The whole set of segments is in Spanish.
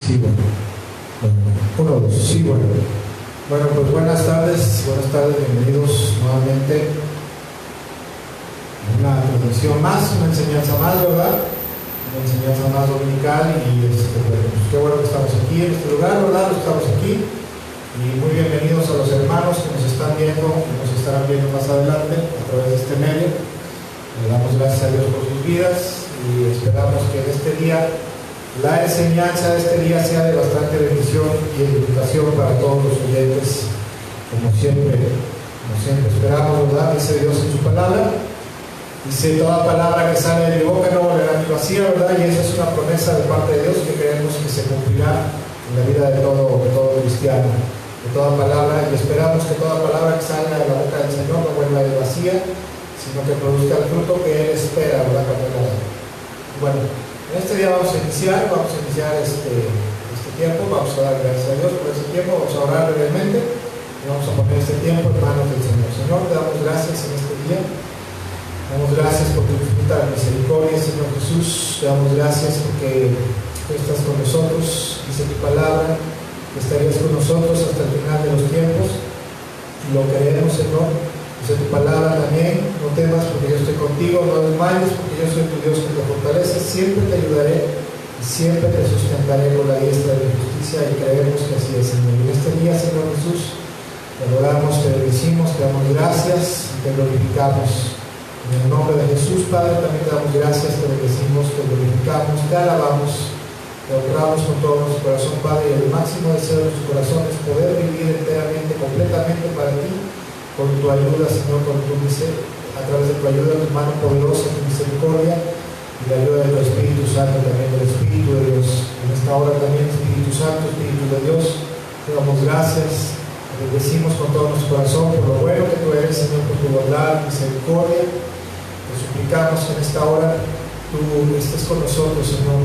Sí, bueno. Uno, dos, sí, bueno. Bueno, pues buenas tardes, bienvenidos nuevamente a una transmisión más, una enseñanza más, ¿verdad? Una enseñanza más dominical y pues qué bueno que estamos aquí en este lugar, ¿verdad? Estamos aquí y muy bienvenidos a los hermanos que nos están viendo y nos estarán viendo más adelante a través de este medio. Le damos gracias a Dios por sus vidas y esperamos que en este día la enseñanza de este día sea de bastante bendición y edificación para todos los oyentes, como siempre esperamos, ¿verdad? Dice Dios en su palabra, dice: toda palabra que sale de mi boca no volverá a mi vacía, ¿verdad? Y esa es una promesa de parte de Dios que creemos que se cumplirá en la vida de todo cristiano, de toda palabra, y esperamos que toda palabra que salga de la boca del Señor no vuelva de vacía, sino que produzca el fruto que Él espera, ¿verdad? Cuando la da. Bueno, en este día vamos a iniciar este tiempo. Vamos a dar gracias a Dios por este tiempo, vamos a orar brevemente y vamos a poner este tiempo en manos del Señor. Señor, te damos gracias en este día, te damos gracias por tu infinita misericordia, Señor Jesús, te damos gracias porque tú estás con nosotros, dice tu palabra, que estarías con nosotros hasta el final de los tiempos, y lo creemos, Señor. Dice tu palabra también: no temas porque yo estoy contigo, no desmayes porque yo soy tu Dios que te fortalece, siempre te ayudaré y siempre te sustentaré con la diestra de mi justicia, y creemos que así es, Señor. En este día, Señor Jesús, te adoramos, te bendecimos, te damos gracias y te glorificamos. En el nombre de Jesús, Padre, también te damos gracias, te bendecimos, te glorificamos, te alabamos, te honramos con todo nuestro corazón, Padre, y el máximo deseo de nuestro corazón es poder vivir enteramente, completamente para ti, con tu ayuda, Señor, a través de tu ayuda, tu mano poderosa, tu misericordia y la ayuda de tu Espíritu Santo, también del Espíritu de Dios. En esta hora también, Espíritu Santo, Espíritu de Dios, te damos gracias, te bendecimos con todo nuestro corazón por lo bueno que tú eres, Señor, por tu bondad, misericordia. Te suplicamos que en esta hora tú estés con nosotros, Señor,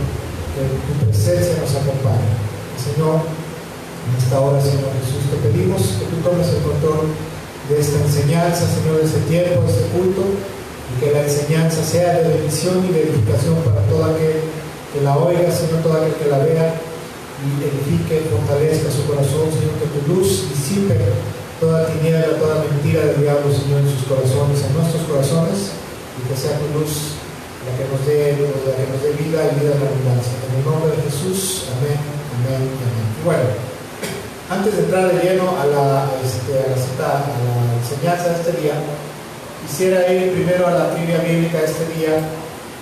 que tu presencia nos acompañe. Señor, en esta hora, Señor Jesús, te pedimos que tú tomes el control de esta enseñanza, Señor, de este tiempo, de este culto, y que la enseñanza sea de bendición y de edificación para todo aquel que la oiga, Señor, todo aquel que la vea, y edifique, fortalezca su corazón, Señor, que tu luz disipe toda tiniebla, toda mentira del diablo, Señor, en sus corazones, en nuestros corazones, y que sea tu luz la que nos dé vida y vida en abundancia. En el nombre de Jesús, amén, amén, amén. Bueno, antes de entrar de lleno a la enseñanza de este día, quisiera ir primero a la trivia bíblica de este día.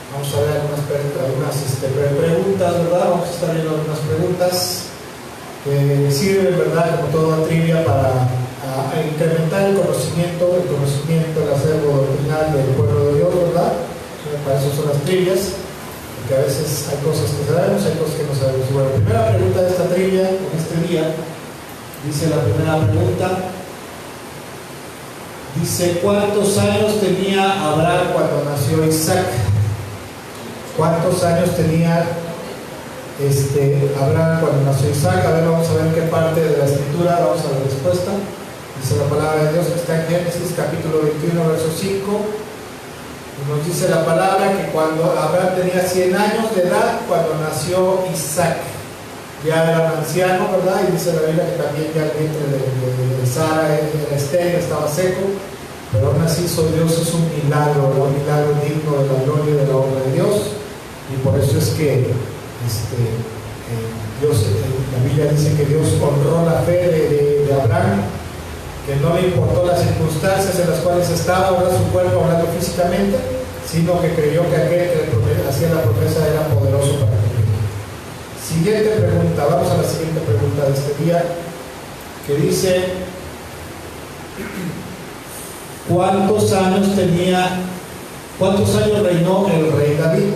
Vamos a ver algunas preguntas, ¿verdad? Vamos a estar viendo algunas preguntas que sirven, ¿verdad?, como toda trivia para incrementar el conocimiento, el acervo doctrinal del pueblo de Dios, ¿verdad? Para eso son las trivias, porque a veces hay cosas que sabemos, hay cosas que no sabemos. Bueno, primera pregunta de esta trivia en este día. Dice la primera pregunta, dice: ¿cuántos años tenía Abraham cuando nació Isaac? ¿Cuántos años tenía Abraham cuando nació Isaac? A ver, vamos a ver en qué parte de la escritura, vamos a la respuesta. Dice la palabra de Dios que está en Génesis capítulo 21, verso 5. Y nos dice la palabra que cuando Abraham tenía 100 años de edad, cuando nació Isaac, ya era un anciano, ¿verdad? Y dice la Biblia que también ya el vientre de Sara era estéril, estaba seco, pero aún así Dios es un milagro, ¿verdad? Un milagro digno de la gloria y de la obra de Dios, y por eso es que la Biblia dice que Dios honró la fe de Abraham, que no le importó las circunstancias en las cuales estaba, ¿verdad?, su cuerpo, hablando físicamente, sino que creyó que aquel que hacía la promesa era poderoso para cumplir. Siguiente pregunta, vamos a la siguiente pregunta de este día, que dice: ¿cuántos años reinó el rey David?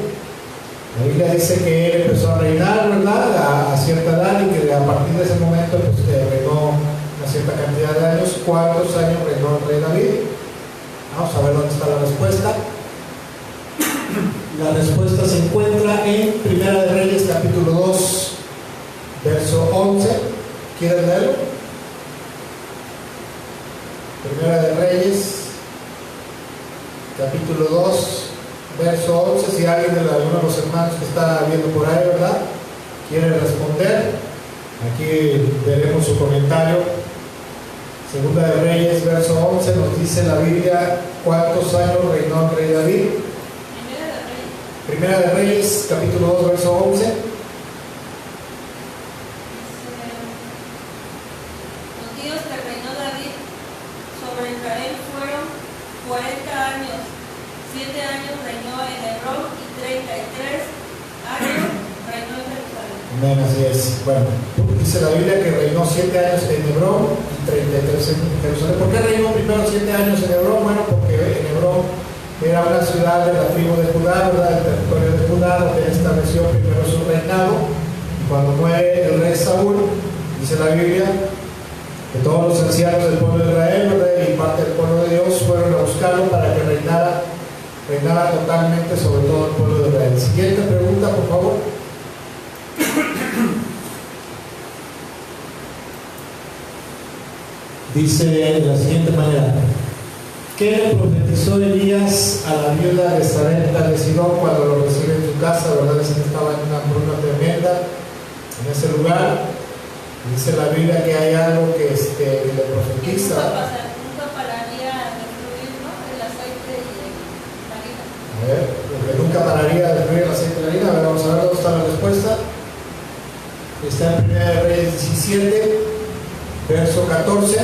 La Biblia dice que él empezó a reinar, ¿verdad?, a cierta edad, y que a partir de ese momento reinó una cierta cantidad de años. ¿Cuántos años reinó el rey David? Vamos a ver dónde está la respuesta. La respuesta se encuentra en Primera de Reyes capítulo 2, verso 11. ¿Quieren leerlo? Primera de Reyes capítulo 2, verso 11. Si alguien de alguno de los hermanos que está viendo por ahí, ¿verdad?, quiere responder, Aquí veremos su comentario. Segunda de Reyes, verso 11, nos dice la Biblia cuántos años reinó el rey David. Primera de Reyes, capítulo 2, verso 11. Los días que reinó David sobre Israel fueron 40 años. 7 años reinó en Hebrón y 33 años reinó en Jerusalén. Amén, así es. Bueno, dice la Biblia que reinó 7 años en Hebrón y 33 en Jerusalén. ¿Por qué reinó primero 7 años en Hebrón? Bueno, porque en Hebrón era una ciudad de la tribu de Judá, ¿verdad? El territorio de Judá, donde él estableció primero su reinado. Y cuando muere el rey Saúl, dice la Biblia que todos los ancianos del pueblo de Israel, ¿verdad? Y parte del pueblo de Dios fueron a buscarlo para que reinara totalmente sobre todo el pueblo de Israel. Siguiente pregunta, por favor. Dice de la siguiente manera: ¿qué le profetizó Elías a la viuda de Sarepta de Sidón cuando lo recibe en su casa? ¿Verdad? Dice que estaba en una hambruna tremenda en ese lugar. Dice la Biblia que hay algo que le profetiza. Nunca pararía de fluir, ¿no? El aceite y la harina. A ver, porque nunca pararía de fluir el aceite y la harina. A ver, vamos a ver dónde está la respuesta. Está en 1 Reyes 17, verso 14.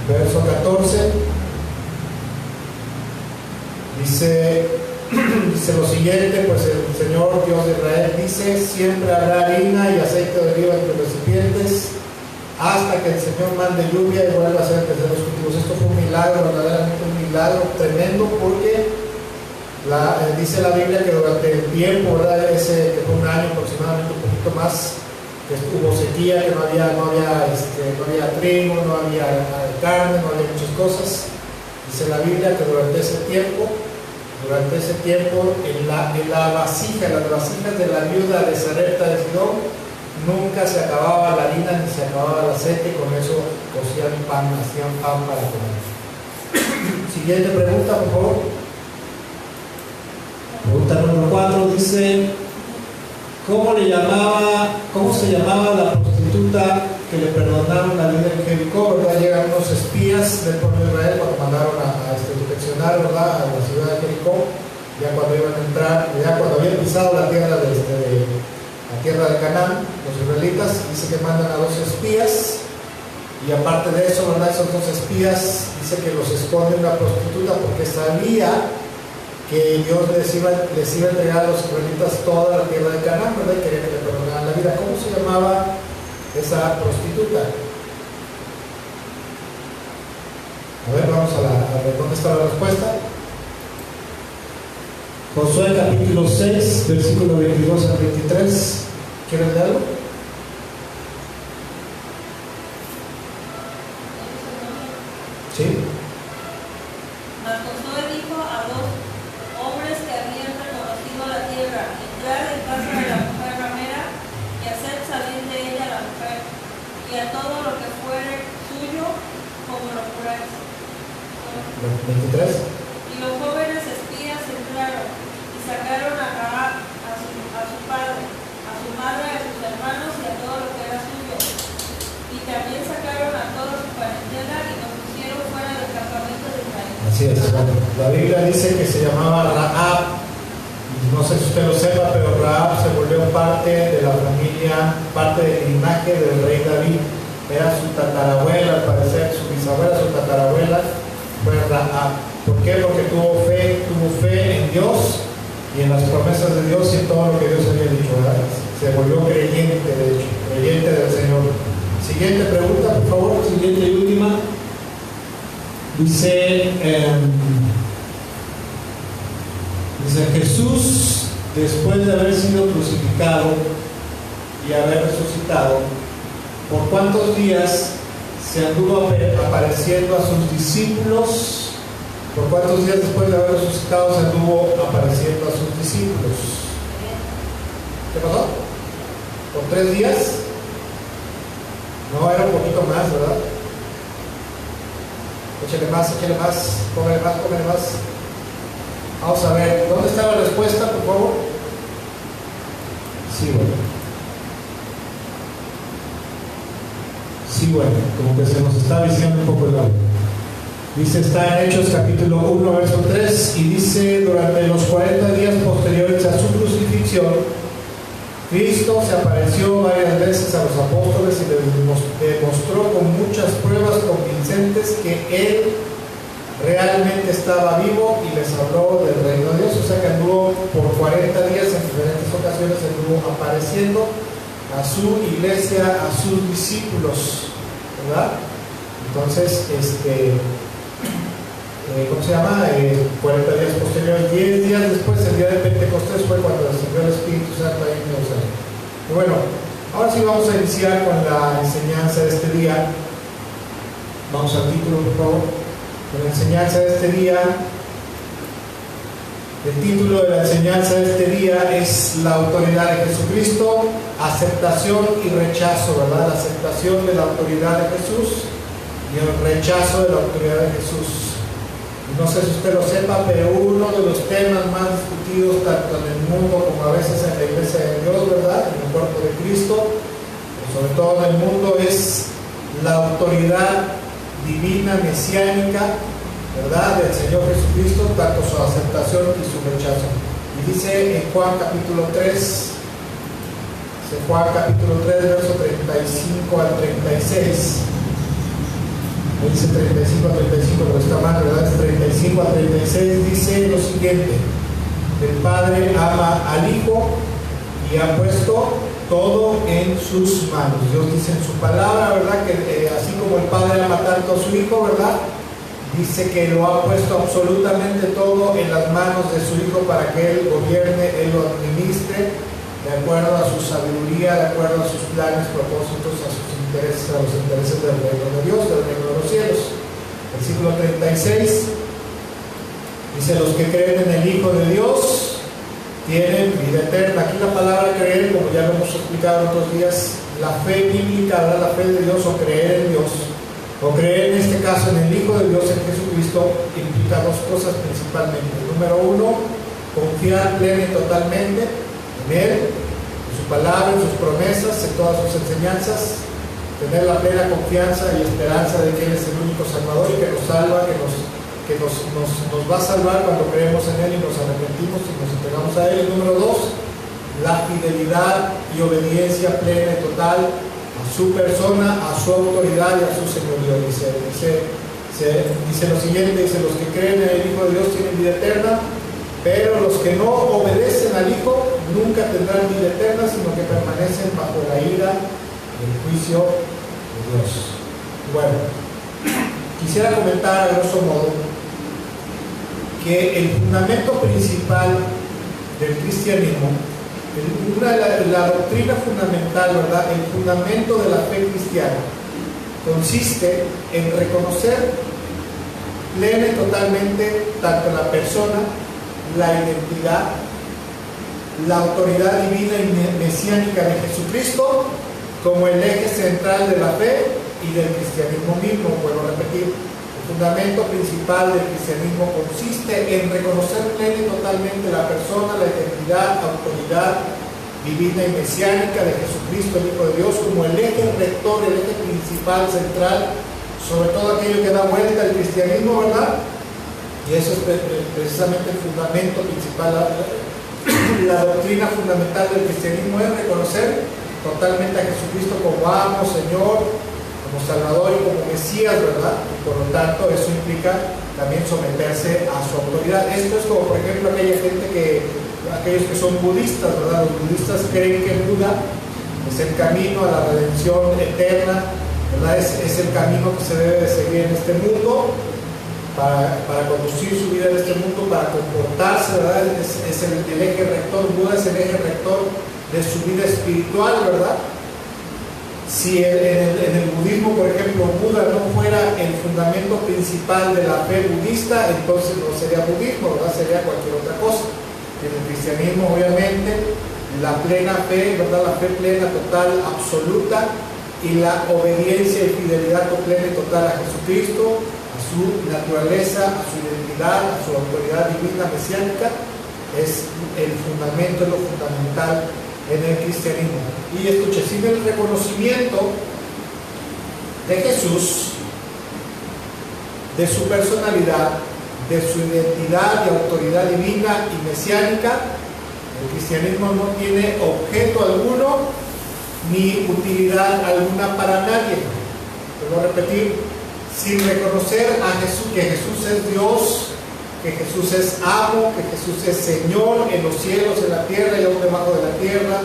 Verso 14. Dice lo siguiente: pues el Señor Dios de Israel dice: siempre habrá harina y aceite de oliva entre los recipientes hasta que el Señor mande lluvia y vuelva a hacer crecer los cultivos. Esto fue un milagro, verdaderamente un milagro tremendo, porque dice la Biblia que durante el tiempo, ¿verdad? Ese que fue un año aproximadamente, un poquito más, que hubo sequía, que no había trigo, no había carne, no había muchas cosas. Dice la Biblia que durante ese tiempo en las vasijas de la viuda de Sarepta de Sidón nunca se acababa la harina ni se acababa el aceite, y con eso cocían pan, hacían pan para comer. Siguiente pregunta, por favor. Pregunta número 4 dice: ¿cómo se llamaba la prostituta que le perdonaron la vida en Jericó? ¿Verdad? Llegan unos espías del pueblo de Israel cuando mandaron a inspeccionar, ¿verdad?, a la ciudad de Jericó, ya cuando iban a entrar, ya cuando habían pisado la tierra de Canaán, los israelitas. Dice que mandan a 2 espías, y aparte de eso, ¿verdad?, esos 2 espías dice que los esconde una prostituta porque sabía que Dios les iba a entregar a los israelitas toda la tierra de Canaán, ¿verdad? Y quería que le perdonaran la vida. ¿Cómo se llamaba esa prostituta? A ver, vamos a ver dónde está la respuesta. Josué capítulo 6, versículo 22 al 23. ¿Quieren leerlo? Sí. Mas Josué dijo a 2 hombres que habían reconocido la tierra: entrad en casa de la mujer ramera y haced salir de ella la mujer, y a todo lo que fuere suyo, como lo juráis. 23. Y los jóvenes espías entraron y sacaron a Rahab, a su padre, a su madre, a sus hermanos y a todo lo que era suyo. Y también sacaron a toda su parentela y los pusieron fuera del campamento de Israel. Así es. La Biblia dice que se llamaba Rahab. No sé si usted lo sepa, pero Rahab se volvió parte de la familia, parte del linaje del rey David. Era su tatarabuela, al parecer, su bisabuela, su tatarabuela fue Rahab. ¿Por qué? Porque tuvo fe en Dios y en las promesas de Dios y en todo lo que Dios había dicho, ¿verdad? Se volvió creyente, de hecho, creyente del Señor. Siguiente pregunta, por favor, siguiente y última. Dice Jesús, después de haber sido crucificado y haber resucitado, ¿por cuántos días se anduvo apareciendo a sus discípulos? ¿Por cuántos días después de haber resucitado se anduvo apareciendo a sus discípulos? ¿Qué pasó? ¿Por 3 días? No, era un poquito más, ¿verdad? Échale más, póngale más. Vamos a ver, ¿dónde está la respuesta, por favor? Sí, bueno. Sí, bueno, como que se nos está diciendo un poco el audio. Dice, está en Hechos capítulo 1, verso 3, y dice, durante los 40 días posteriores a su crucifixión, Cristo se apareció varias veces a los apóstoles y les demostró con muchas pruebas convincentes que Él realmente estaba vivo y les habló del reino de Dios. O sea que anduvo por 40 días en diferentes ocasiones, anduvo apareciendo a su iglesia, a sus discípulos, ¿verdad? Entonces, ¿cómo se llama? 40 días posteriores, 10 días después, el día de Pentecostés fue cuando descendió el Espíritu Santo ahí en Jerusalén. Y bueno, ahora sí vamos a iniciar con la enseñanza de este día. Vamos al título, por favor. Con la enseñanza de este día. El título de la enseñanza de este día es la autoridad de Jesucristo, aceptación y rechazo, ¿verdad? La aceptación de la autoridad de Jesús y el rechazo de la autoridad de Jesús. No sé si usted lo sepa, pero uno de los temas más discutidos tanto en el mundo como a veces en la iglesia de Dios, ¿verdad? En el cuerpo de Cristo, pero sobre todo en el mundo, es la autoridad divina, mesiánica, ¿verdad? Del Señor Jesucristo, tanto su aceptación y su rechazo. Y dice en Juan capítulo 3, verso 35 al 36. Dice 35 a 35, pero está mal, ¿verdad? Es 35 a 36, dice lo siguiente: el Padre ama al Hijo y ha puesto todo en sus manos. Dios dice en su palabra, ¿verdad? Que así como el Padre ama tanto a su Hijo, ¿verdad? Dice que lo ha puesto absolutamente todo en las manos de su Hijo para que Él gobierne, Él lo administre de acuerdo a su sabiduría, de acuerdo a sus planes, propósitos, a sus intereses, a los intereses del reino de Dios, del reino de los cielos. Versículo 36 dice: los que creen en el Hijo de Dios tienen vida eterna. Aquí la palabra creer, como ya lo hemos explicado otros días, la fe bíblica, ¿verdad? La fe de Dios, o creer en Dios, o creer en este caso en el Hijo de Dios, en Jesucristo, implica dos cosas principalmente. Número uno, confiar plena y totalmente en Él, en su palabra, en sus promesas, en todas sus enseñanzas, tener la plena confianza y esperanza de que Él es el único Salvador y que nos salva, que nos va a salvar cuando creemos en Él y nos arrepentimos y nos entregamos a Él. Y número dos, la fidelidad y obediencia plena y total a su persona, a su autoridad y a su señorío. Dice lo siguiente, dice: los que creen en el Hijo de Dios tienen vida eterna, pero los que no obedecen al Hijo nunca tendrán vida eterna, sino que permanecen bajo la ira y el juicio de Dios. Bueno, quisiera comentar a grosso modo que el fundamento principal del cristianismo, la doctrina fundamental, ¿verdad? El fundamento de la fe cristiana consiste en reconocer plena y totalmente tanto la persona, la identidad, la autoridad divina y mesiánica de Jesucristo como el eje central de la fe y del cristianismo mismo. Vuelvo a repetir, el fundamento principal del cristianismo consiste en reconocer plena y totalmente la persona, la identidad, autoridad divina y mesiánica de Jesucristo, el Hijo de Dios, como el eje rector, el eje principal, central, sobre todo aquello que da vuelta al cristianismo, ¿verdad? Y eso es precisamente el fundamento principal. La doctrina fundamental del cristianismo es reconocer totalmente a Jesucristo como amo, Señor, como Salvador y como Mesías, ¿verdad? Y por lo tanto eso implica también someterse a su autoridad. Esto es como, por ejemplo, aquellos que son budistas, ¿verdad? Los budistas creen que Buda es el camino a la redención eterna, ¿verdad? Es el camino que se debe de seguir en este mundo para conducir su vida en este mundo, para comportarse, ¿verdad? Es el eje rector. Buda es el eje rector de su vida espiritual, ¿verdad? Si en el budismo, por ejemplo, Buda no fuera el fundamento principal de la fe budista, entonces no sería budismo, ¿verdad? Sería cualquier otra cosa. En el cristianismo, obviamente, la plena fe, ¿verdad? La fe plena, total, absoluta, y la obediencia y fidelidad plena y total a Jesucristo, a su naturaleza, a su identidad, a su autoridad divina mesiánica, es el fundamento, es lo fundamental en el cristianismo. Y escuche, sin el reconocimiento de Jesús, de su personalidad, de su identidad y autoridad divina y mesiánica, el cristianismo no tiene objeto alguno ni utilidad alguna para nadie. Vuelvo a repetir, sin reconocer a Jesús, que Jesús es Dios, que Jesús es amo, que Jesús es Señor en los cielos, en la tierra y aún debajo de la tierra,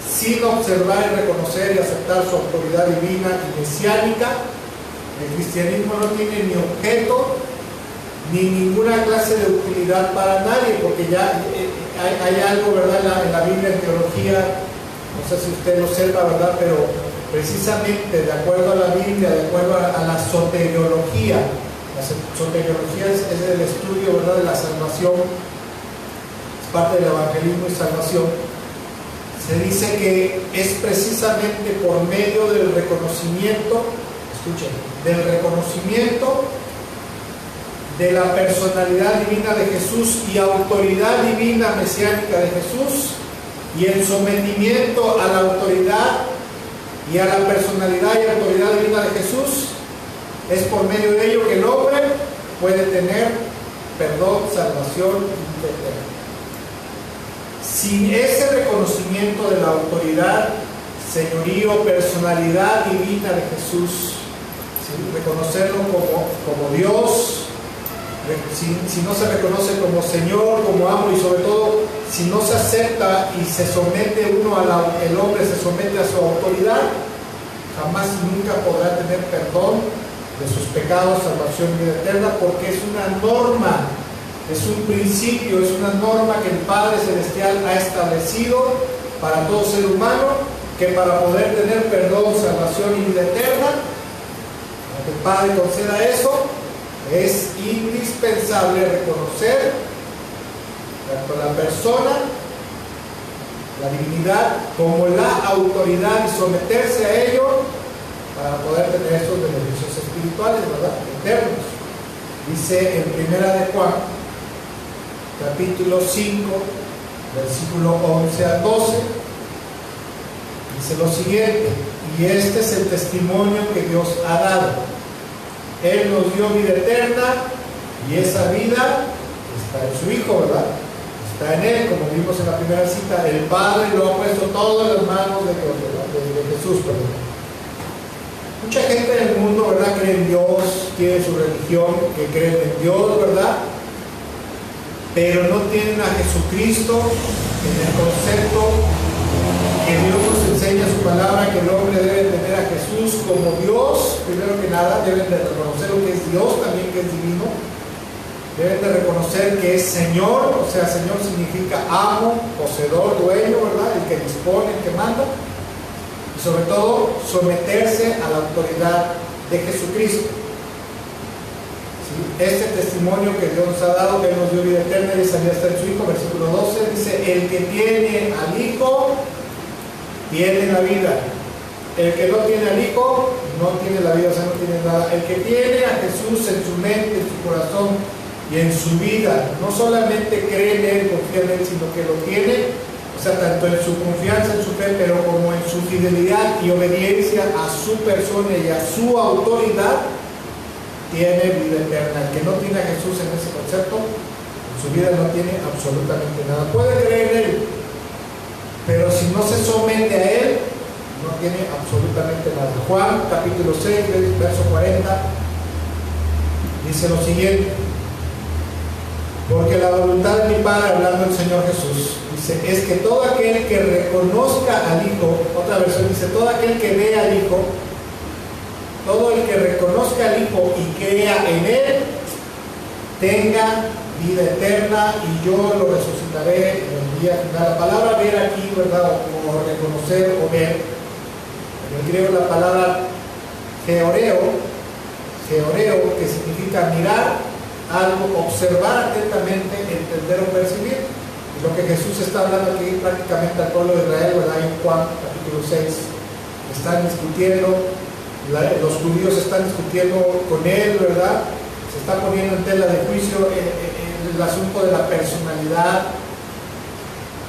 sin observar y reconocer y aceptar su autoridad divina y mesiánica, el cristianismo no tiene ni objeto ni ninguna clase de utilidad para nadie, porque ya hay algo, ¿verdad?, en la Biblia, en teología, no sé si usted lo sepa, ¿verdad?, pero precisamente de acuerdo a la Biblia, de acuerdo a la soteriología, la soteriología es el estudio, ¿verdad?, de la salvación, es parte del evangelismo y salvación. Se dice que es precisamente por medio del reconocimiento, escuchen, del reconocimiento de la personalidad divina de Jesús y autoridad divina mesiánica de Jesús, y el sometimiento a la autoridad y a la personalidad y autoridad divina de Jesús, es por medio de ello que el hombre puede tener perdón, salvación y vida eterna. Sin ese reconocimiento de la autoridad, señorío, personalidad divina de Jesús, ¿sí?, reconocerlo como Dios, si no se reconoce como Señor, como amo, y sobre todo si no se acepta y se somete uno el hombre se somete a su autoridad, jamás nunca podrá tener perdón de sus pecados, salvación y vida eterna, porque es una norma, es un principio, es una norma que el Padre Celestial ha establecido para todo ser humano, que para poder tener perdón, salvación y vida eterna, para que el Padre conceda eso, es indispensable reconocer tanto la persona, la divinidad, como la autoridad, y someterse a ello para poder tener esos beneficios espirituales, ¿verdad?, eternos. Dice en Primera de Juan, capítulo 5, versículo 11 al 12, dice lo siguiente: y este es el testimonio que Dios ha dado. Él nos dio vida eterna, y esa vida está en su Hijo, ¿verdad? Está en Él, como vimos en la primera cita. El Padre lo ha puesto todo en las manos de Dios, de Jesús, perdón. Mucha gente en el mundo, ¿verdad?, cree en Dios, tiene su religión, que creen en Dios, ¿verdad?, pero no tienen a Jesucristo en el concepto que Dios nos enseña su palabra, que el hombre debe tener a Jesús como Dios. Primero que nada deben de reconocer lo que es Dios, también que es divino. Deben de reconocer que es Señor, o sea, Señor significa amo, poseedor, dueño, ¿verdad?, el que dispone, el que manda. Y sobre todo, someterse a la autoridad de Jesucristo. ¿Sí? Este testimonio que Dios nos ha dado, que Él nos dio vida eterna, y esa vida está en su Hijo, versículo 12, dice: el que tiene al Hijo tiene la vida. El que no tiene al Hijo no tiene la vida, o sea, no tiene nada. El que tiene a Jesús en su mente, en su corazón y en su vida, no solamente cree en Él, confía en Él, sino que lo tiene, o sea, tanto en su confianza, en su fe, pero como en su fidelidad y obediencia a su persona y a su autoridad, tiene vida eterna. El que no tiene a Jesús en ese concepto, en su vida no tiene absolutamente nada. Puede creer en Él, pero si no se somete a Él, no tiene absolutamente nada. Juan, capítulo 6, verso 40, dice lo siguiente: porque la voluntad de mi Padre, hablando el Señor Jesús, dice, es que todo aquel que reconozca al Hijo, otra versión dice, todo aquel que vea al Hijo, todo el que reconozca al Hijo y crea en Él, tenga vida eterna, y yo lo resucitaré en el día final. La palabra ver aquí, ¿verdad?, o reconocer o ver, en el griego la palabra georeo, que significa mirar algo, observar atentamente, entender o percibir. Y lo que Jesús está hablando aquí prácticamente al pueblo de Israel, ¿verdad?, en Juan capítulo 6, están discutiendo, los judíos están discutiendo con Él, ¿verdad?, se está poniendo en tela de juicio el asunto de la personalidad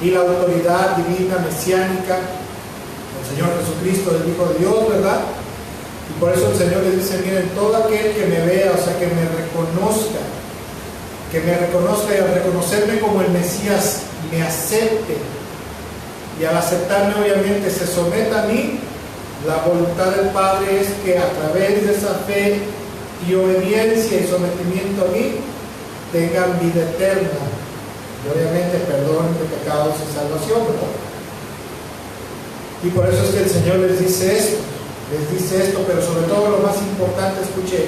y la autoridad divina mesiánica del Señor Jesucristo, del Hijo de Dios, ¿verdad? Y por eso el Señor les dice, miren, todo aquel que me vea, o sea, que me reconozca y al reconocerme como el Mesías, me acepte, y al aceptarme obviamente se someta a mí, la voluntad del Padre es que a través de esa fe y obediencia y sometimiento a mí, tengan vida eterna, y obviamente perdón de pecados y salvación, ¿verdad? Y por eso es que el Señor les dice esto, pero sobre todo lo más importante, escuche,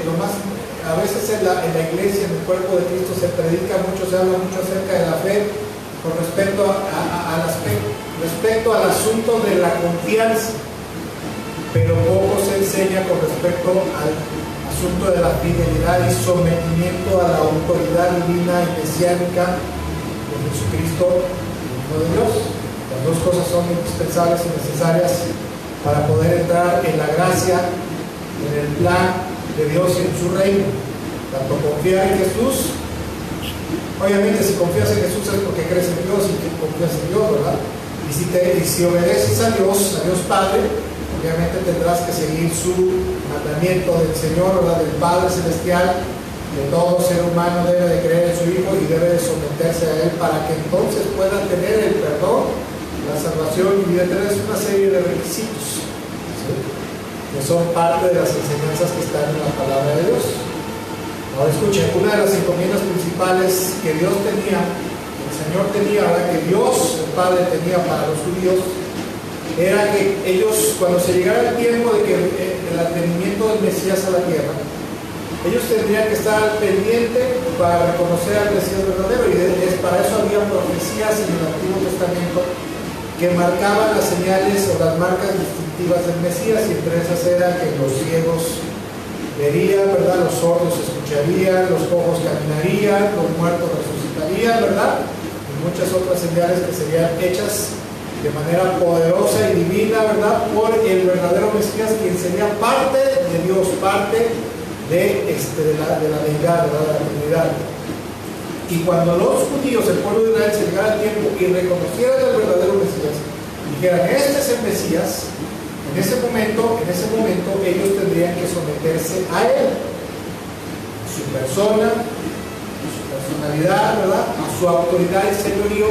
a veces en la iglesia, en el cuerpo de Cristo se predica mucho, se habla mucho acerca de la fe con respecto al asunto de la confianza, pero poco se enseña con respecto al asunto de la fidelidad y sometimiento a la autoridad divina y mesiánica de Jesucristo, Hijo de Dios. Las dos cosas son indispensables y necesarias para poder entrar en la gracia, en el plan de Dios y en su reino. Tanto confiar en Jesús, obviamente si confías en Jesús es porque crees en Dios y que confías en Dios, ¿verdad? Y si obedeces a Dios Padre, obviamente tendrás que seguir su mandamiento del Señor, ¿verdad? Del Padre Celestial, que todo ser humano debe de creer en su Hijo y debe de someterse a Él para que entonces pueda tener el perdón, la salvación y vida eterna. Es una serie de requisitos, ¿sí?, que son parte de las enseñanzas que están en la palabra de Dios. Ahora escuchen, una de las encomiendas principales que Dios tenía, que el Señor tenía, ¿verdad?, que Dios, el Padre, tenía para los judíos, era que ellos, cuando se llegara el tiempo de que el advenimiento del Mesías a la tierra, ellos tendrían que estar al pendiente para reconocer al Mesías verdadero, y para eso había profecías en el Antiguo Testamento que marcaban las señales o las marcas distintivas del Mesías, y entre esas era que los ciegos verían, ¿verdad?, los sordos escucharían, los cojos caminarían, los muertos resucitarían, ¿verdad?, y muchas otras señales que serían hechas de manera poderosa y divina, ¿verdad?, por el verdadero Mesías, quien sería parte de Dios, parte de la deidad, ¿verdad?, de la Trinidad. Y cuando los judíos, el pueblo de Israel, se llegara el tiempo y reconocieran al verdadero Mesías, dijeran, este es el Mesías, en ese momento ellos tendrían que someterse a Él, a su persona, a su personalidad, ¿verdad?, a su autoridad y señorío,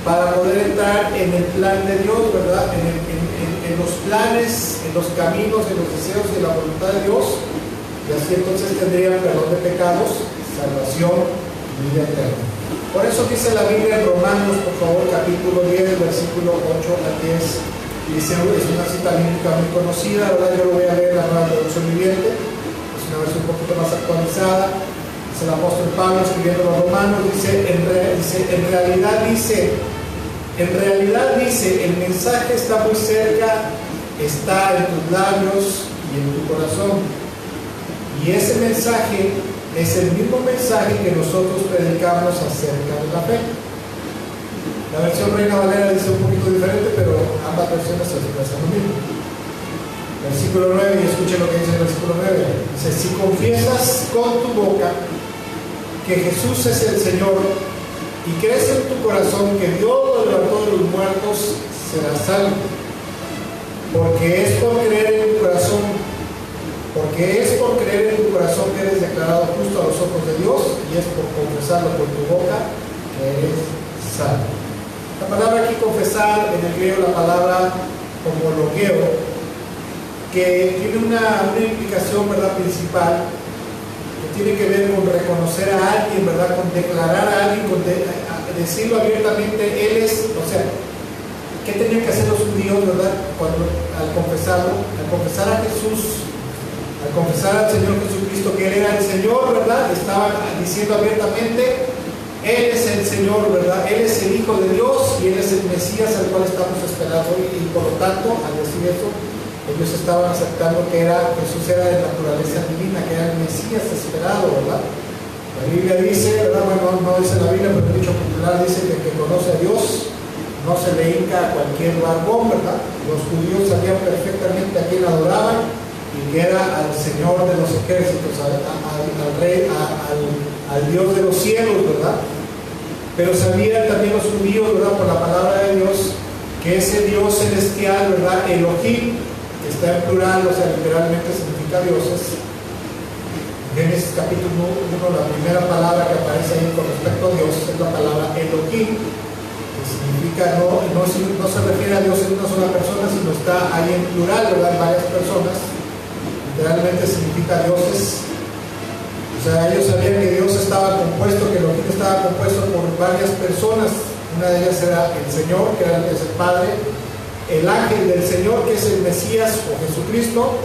para poder entrar en el plan de Dios, ¿verdad?, en los planes, en los caminos, en los deseos de la voluntad de Dios, y así entonces tendrían perdón de pecados, salvación, vida eterna. Por eso dice la Biblia en Romanos, por favor, capítulo 10, versículo 8 al 10. Dice, es una cita bíblica muy conocida, ¿verdad? Yo lo voy a leer en la Nueva Traducción Viviente, es una versión un poquito más actualizada. Es el apóstol Pablo escribiendo a los romanos, en realidad dice, el mensaje está muy cerca, está en tus labios y en tu corazón. Y ese mensaje es el mismo mensaje que nosotros predicamos acerca de la fe. La versión Reina Valera dice un poquito diferente, pero ambas versiones se expresan lo mismo. Versículo 9, y escuchen lo que dice el versículo 9. Dice, si confiesas con tu boca que Jesús es el Señor y crees en tu corazón que Dios lo levantó de los muertos, serás salvo. Porque es por creer en tu corazón que eres declarado justo a los ojos de Dios, y es por confesarlo por tu boca que eres salvo. La palabra aquí confesar, en el griego la palabra homologueo, que tiene una implicación, ¿verdad?, principal, que tiene que ver con reconocer a alguien, ¿verdad?, con declarar a alguien, decirlo abiertamente. Él es, o sea, ¿qué tenían que hacer los judíos, ¿verdad?, al confesar a Jesús, al confesar al Señor Jesucristo que Él era el Señor, ¿verdad? Estaban diciendo abiertamente, Él es el Señor, ¿verdad? Él es el Hijo de Dios y Él es el Mesías al cual estamos esperando. Y por lo tanto, al decir eso, ellos estaban aceptando que Jesús era de naturaleza divina, que era el Mesías esperado, ¿verdad? La Biblia dice, ¿verdad? Bueno, no dice la Biblia, pero el dicho popular dice que el que conoce a Dios no se le hinca a cualquier barbón, ¿verdad? Los judíos sabían perfectamente a quién adoraban, y que era al Señor de los ejércitos, al Rey, al Dios de los cielos, ¿verdad? Pero sabían también los judíos, ¿verdad?, por la palabra de Dios, que ese Dios celestial, ¿verdad?, Elohim, está en plural, o sea, literalmente significa dioses. En Génesis capítulo 1, la primera palabra que aparece ahí con respecto a Dios es la palabra Elohim, que significa, no se refiere a Dios en una sola persona, sino está ahí en plural, ¿verdad? En varias personas. Literalmente significa dioses. O sea, ellos sabían que Dios estaba compuesto, que Elohim estaba compuesto por varias personas. Una de ellas era el Señor, que es el Padre, el ángel del Señor, que es el Mesías o Jesucristo,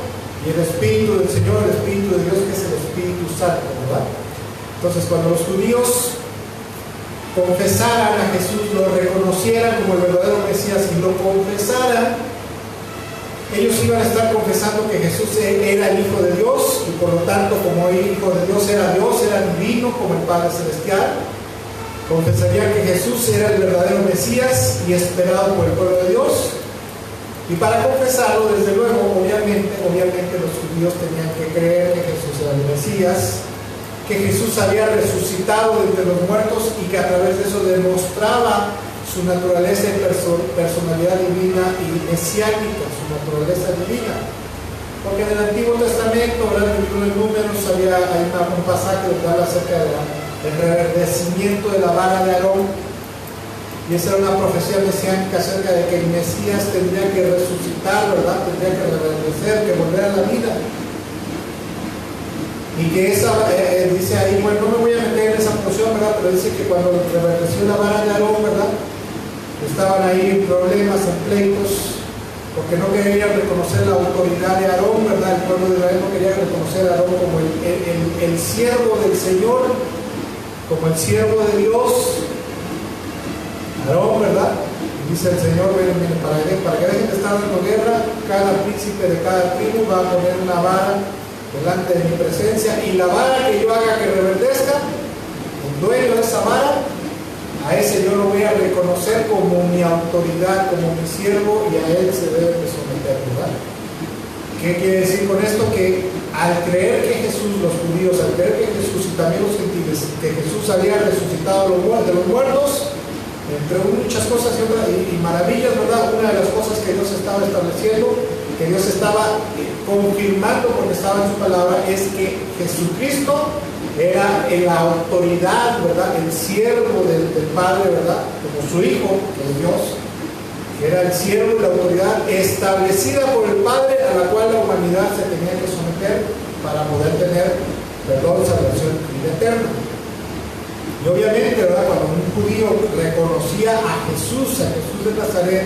y el Espíritu del Señor, el Espíritu de Dios, que es el Espíritu Santo, ¿verdad? Entonces, cuando los judíos confesaran a Jesús, lo reconocieran como el verdadero Mesías y lo confesaran, ellos iban a estar confesando que Jesús era el Hijo de Dios, y por lo tanto, como el Hijo de Dios, era divino, como el Padre Celestial. Confesarían que Jesús era el verdadero Mesías y esperado por el pueblo de Dios. Y para confesarlo, desde luego, obviamente los judíos tenían que creer que Jesús era el Mesías, que Jesús había resucitado de entre los muertos y que a través de eso demostraba su naturaleza y personalidad divina y mesiánica, su naturaleza divina. Porque en el Antiguo Testamento, ¿verdad? En el libro de Números hay un pasaje que habla acerca del reverdecimiento de la vara de Aarón. Y esa era una profecía mesiánica acerca de que el Mesías tendría que resucitar, ¿verdad? Tendría que reverdecer, que volver a la vida. Y que dice ahí, bueno, no me voy a meter en esa porción, ¿verdad? Pero dice que cuando reverdeció la vara de Aarón, ¿verdad? Estaban ahí en problemas, en pleitos, porque no querían reconocer la autoridad de Aarón, ¿verdad? El pueblo de Israel no quería reconocer a Aarón como el siervo del Señor, como el siervo de Dios. Aarón, ¿verdad? Y dice el Señor, miren, para que dejen de estar dando guerra, cada príncipe de cada tribu va a poner una vara delante de mi presencia, y la vara que yo haga que reverdezca, el dueño de esa vara, a ese yo lo voy a reconocer como mi autoridad, como mi siervo, y a él se debe de someter, ¿verdad? ¿Qué quiere decir con esto? Que al creer que Jesús, los judíos, al creer que Jesús y también los gentiles, que Jesús había resucitado de los muertos, entre muchas cosas y maravillas, ¿verdad? Una de las cosas que Dios estaba estableciendo, que Dios estaba confirmando porque estaba en su palabra, es que Jesucristo era la autoridad, ¿verdad? El siervo del Padre, ¿verdad? Como su Hijo, que es Dios, que era el siervo y la autoridad establecida por el Padre, a la cual la humanidad se tenía que someter para poder tener perdón, salvación y vida eterna. Y obviamente, ¿verdad? Cuando un judío reconocía a Jesús de Nazaret,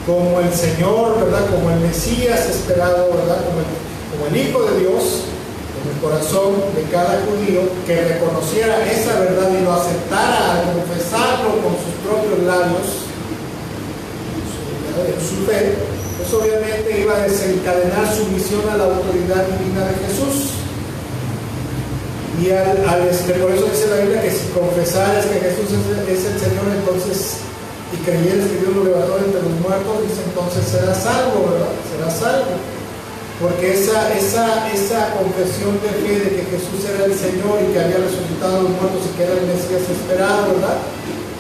como el Señor, ¿verdad? Como el Mesías esperado, ¿verdad? Como el Hijo de Dios, en el corazón de cada judío, que reconociera esa verdad y lo aceptara al confesarlo con sus propios labios, en su fe, pues obviamente iba a desencadenar su misión a la autoridad divina de Jesús. Y por eso dice la Biblia que si confesaras que Jesús es el Señor, entonces, y creyeres que Dios lo levantó entre los muertos, dice, entonces serás salvo, ¿verdad? Serás salvo. Porque esa confesión de fe de que Jesús era el Señor y que había resucitado a los muertos y que era el Mesías esperado, ¿verdad?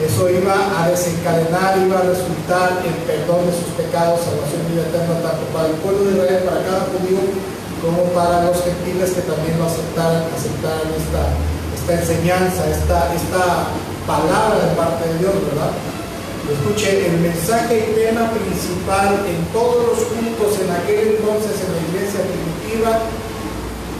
Eso iba a desencadenar, iba a resultar en perdón de sus pecados, salvación y vida eterna, tanto para el pueblo de Israel, para cada judío, como para los gentiles que también lo aceptaran esta enseñanza, esta palabra de parte de Dios, ¿verdad? Escuche, el mensaje y tema principal en todos los cultos en aquel entonces en la iglesia primitiva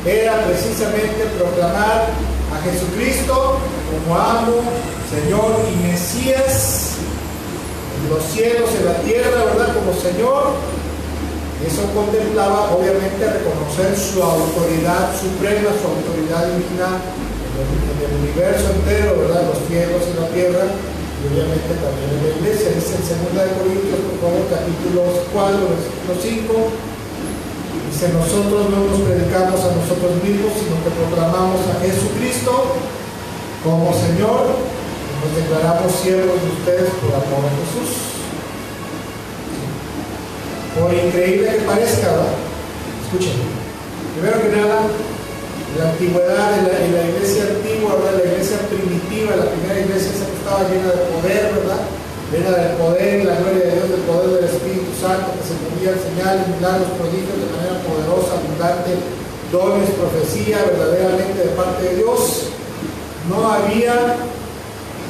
era precisamente proclamar a Jesucristo como amo, Señor y Mesías en los cielos, en la tierra, ¿verdad? Como Señor. Eso contemplaba obviamente reconocer su autoridad suprema, su autoridad divina en el universo entero, ¿verdad? Los cielos y la tierra, y obviamente también en la iglesia. Dice en 2 Corintios, por favor, capítulo 4, versículo 5, dice, nosotros no nos predicamos a nosotros mismos, sino que proclamamos a Jesucristo como Señor, y nos declaramos siervos de ustedes por amor a Jesús. Por increíble que parezca, ¿verdad? Escuchen, primero que nada, en la antigüedad, en la iglesia antigua, ¿verdad? La iglesia primitiva, la primera iglesia esa que estaba llena de poder, ¿verdad? llena del poder y la gloria de Dios, del poder del Espíritu Santo, que se movía señales, milagros, prodigios de manera poderosa, abundante, dones, profecía, verdaderamente de parte de Dios. No había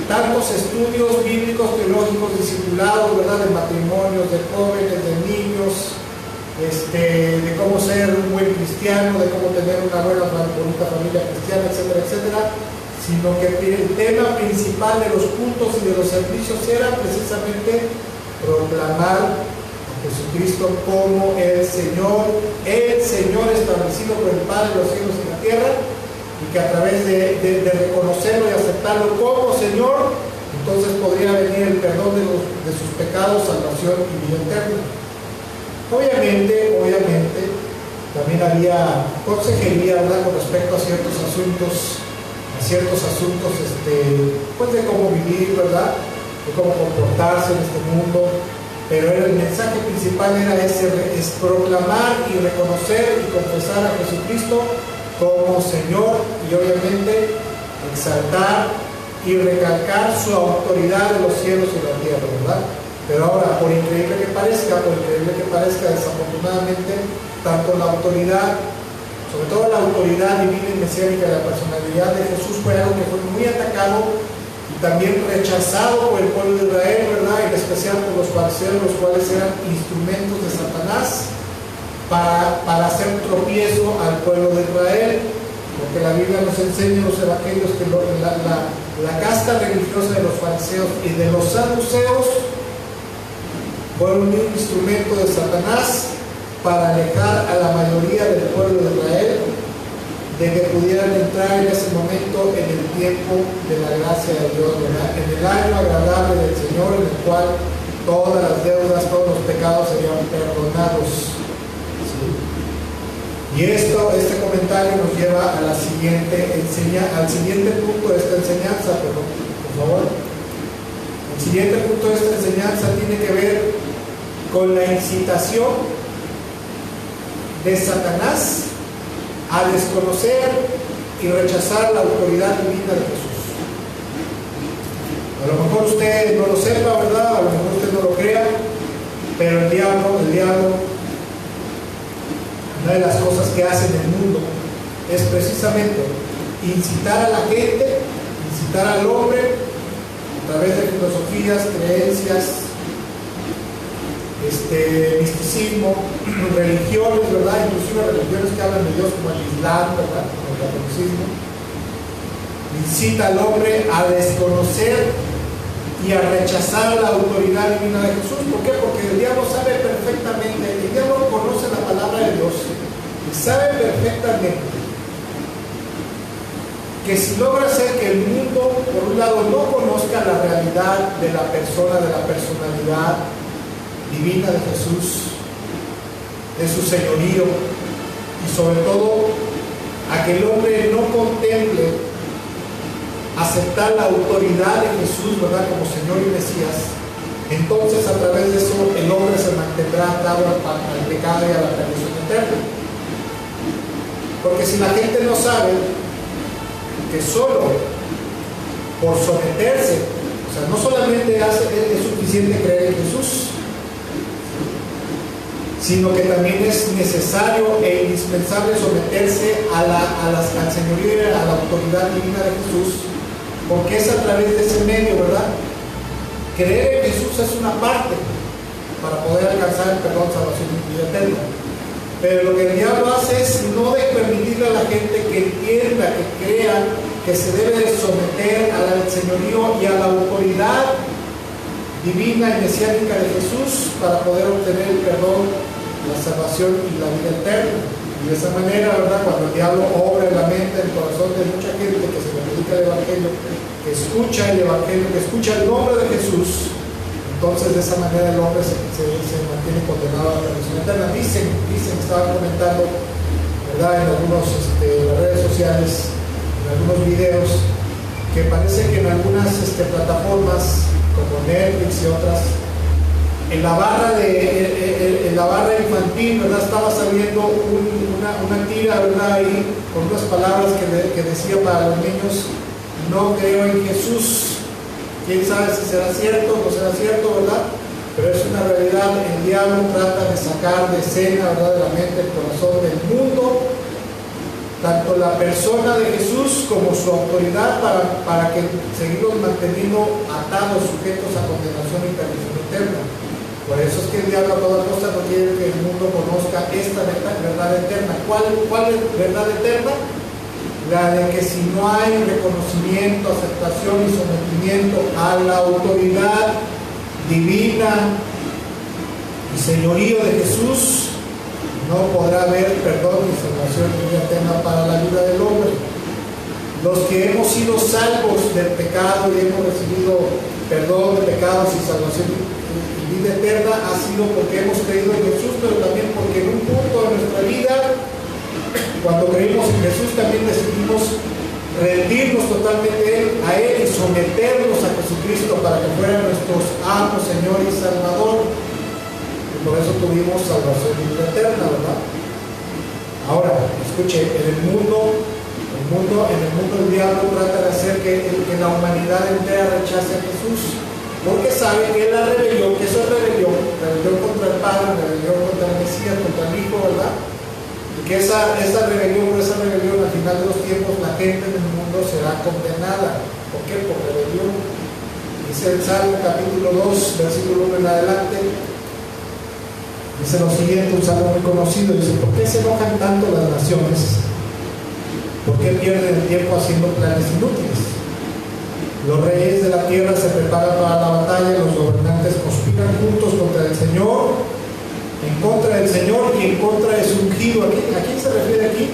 tantos estudios bíblicos, teológicos, discipulados, ¿verdad? De matrimonios, de jóvenes, de niños, de cómo ser un buen cristiano, de cómo tener una buena, bonita familia cristiana, etcétera, etcétera, sino que el tema principal de los cultos y de los servicios era precisamente proclamar a Jesucristo como el Señor establecido por el Padre de los cielos y la tierra, y que a través de reconocerlo y aceptarlo como Señor, entonces podría venir el perdón de sus pecados, salvación y vida eterna. Obviamente, también había consejería, ¿verdad?, con respecto a ciertos asuntos, pues de cómo vivir, ¿verdad?, de cómo comportarse en este mundo, pero el mensaje principal era ese, es proclamar y reconocer y confesar a Jesucristo como Señor, y obviamente exaltar y recalcar su autoridad en los cielos y la tierra, ¿verdad? Pero ahora, por increíble que parezca, desafortunadamente, tanto la autoridad, sobre todo la autoridad divina y mesiánica de la personalidad de Jesús, fue algo que fue muy atacado y también rechazado por el pueblo de Israel, ¿verdad? En especial por los fariseos, los cuales eran instrumentos de Satanás para hacer tropiezo al pueblo de Israel, porque la Biblia nos enseña en los evangelios que la casta religiosa de los fariseos y de los saduceos fueron un instrumento de Satanás para alejar a la mayoría del pueblo de Israel de que pudieran entrar en ese momento en el tiempo de la gracia de Dios, ¿verdad?, en el año agradable del Señor, en el cual todas las deudas, todos los pecados serían perdonados. ¿Sí? Y este comentario nos lleva a al siguiente punto de esta enseñanza, por favor. El siguiente punto de esta enseñanza tiene que ver con la incitación de Satanás a desconocer y rechazar la autoridad divina de Jesús. A lo mejor usted no lo sepa, ¿verdad? A lo mejor usted no lo crea, pero el diablo, una de las cosas que hace en el mundo es precisamente incitar a la gente, incitar al hombre a través de filosofías, creencias, misticismo, religiones, ¿verdad? Inclusive religiones que hablan de Dios, como el Islam, ¿verdad?, como el catolicismo. Incita al hombre a desconocer y a rechazar la autoridad divina de Jesús. ¿Por qué? Porque el diablo sabe perfectamente, el diablo conoce la palabra de Dios y sabe perfectamente que si logra hacer que el mundo, por un lado, no conozca la realidad de la persona, de la personalidad divina de Jesús, de su señorío, y sobre todo a que el hombre no contemple aceptar la autoridad de Jesús, ¿verdad?, como Señor y Mesías, entonces a través de eso el hombre se mantendrá atado al pecado y a la perdición eterna. Porque si la gente no sabe que solo por someterse, o sea, no solamente es suficiente creer en Jesús, sino que también es necesario e indispensable someterse al señorío y a la autoridad divina de Jesús, porque es a través de ese medio, ¿verdad? Creer en Jesús es una parte para poder alcanzar el perdón, salvación y vida eterna. Pero lo que el diablo hace es no de permitirle a la gente que entienda, que crea que se debe someter al señorío y a la autoridad divina y mesiánica de Jesús para poder obtener el perdón, la salvación y la vida eterna. Y de esa manera, ¿verdad?, cuando el diablo obra en la mente, en el corazón de mucha gente que se le predica el Evangelio, que escucha el Evangelio, que escucha el nombre de Jesús, entonces de esa manera el hombre se mantiene condenado a la perdición eterna. Dicen, estaban comentando, ¿verdad?, en algunas redes sociales, en algunos videos, que parece que en algunas plataformas como Netflix y otras, en la barra infantil, ¿verdad?, estaba saliendo una tira, ¿verdad?, ahí con unas palabras que decía para los niños: no creo en Jesús, quién sabe si será cierto o no será cierto, ¿verdad? Pero es una realidad. El diablo trata de sacar de escena, ¿verdad?, de la mente, el corazón del mundo, tanto la persona de Jesús como su autoridad, para que seguirlos manteniendo atados, sujetos a condenación y perdición eterna. Por eso es que el diablo a toda costa no quiere que el mundo conozca esta verdad eterna. ¿Cuál es verdad eterna? La de que si no hay reconocimiento, aceptación y sometimiento a la autoridad divina y señorío de Jesús, no podrá haber perdón y salvación y vida eterna para la vida del hombre. Los que hemos sido salvos del pecado y hemos recibido perdón de pecados y salvación y vida eterna ha sido porque hemos creído en Jesús, pero también porque en un punto de nuestra vida, cuando creímos en Jesús, también decidimos rendirnos totalmente a Él y someternos a Jesucristo para que fuera nuestro amo, Señor y Salvador. Y por eso tuvimos salvación y vida eterna, ¿verdad? Ahora, escuche, en el mundo el diablo trata de hacer que la humanidad entera rechace a Jesús, porque sabe que la rebelión, que eso es rebelión contra el Padre, rebelión contra el Mesías, contra el Hijo, ¿verdad? Y que esa rebelión al final de los tiempos, la gente del mundo será condenada. ¿Por qué? Por rebelión. Dice el Salmo capítulo 2, versículo 1 en adelante, dice lo siguiente, un salmo muy conocido, dice: ¿por qué se enojan tanto las naciones? ¿Por qué pierden el tiempo haciendo planes inútiles? Los reyes de la tierra se preparan para la batalla, los gobernantes conspiran juntos contra el Señor, en contra del Señor y en contra de su ungido. ¿A quién se refiere aquí?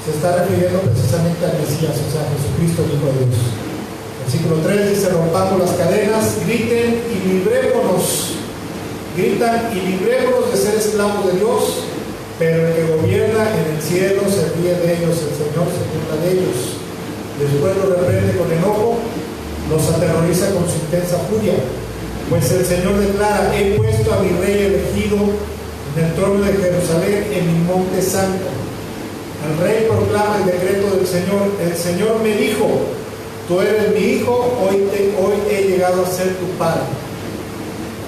Se está refiriendo precisamente al Mesías, o sea, a Jesucristo, el Hijo de Dios. Versículo 3 dice: rompamos las cadenas, griten y librémonos. Gritan y librémonos de ser esclavos de Dios, pero el que gobierna en el cielo se ríe de ellos, el Señor se burla de ellos. Después los reprende con enojo, los aterroriza con su intensa furia. Pues el Señor declara: he puesto a mi rey elegido en el trono de Jerusalén, en mi monte santo. El rey proclama el decreto del Señor: el Señor me dijo, tú eres mi hijo, hoy he llegado a ser tu padre.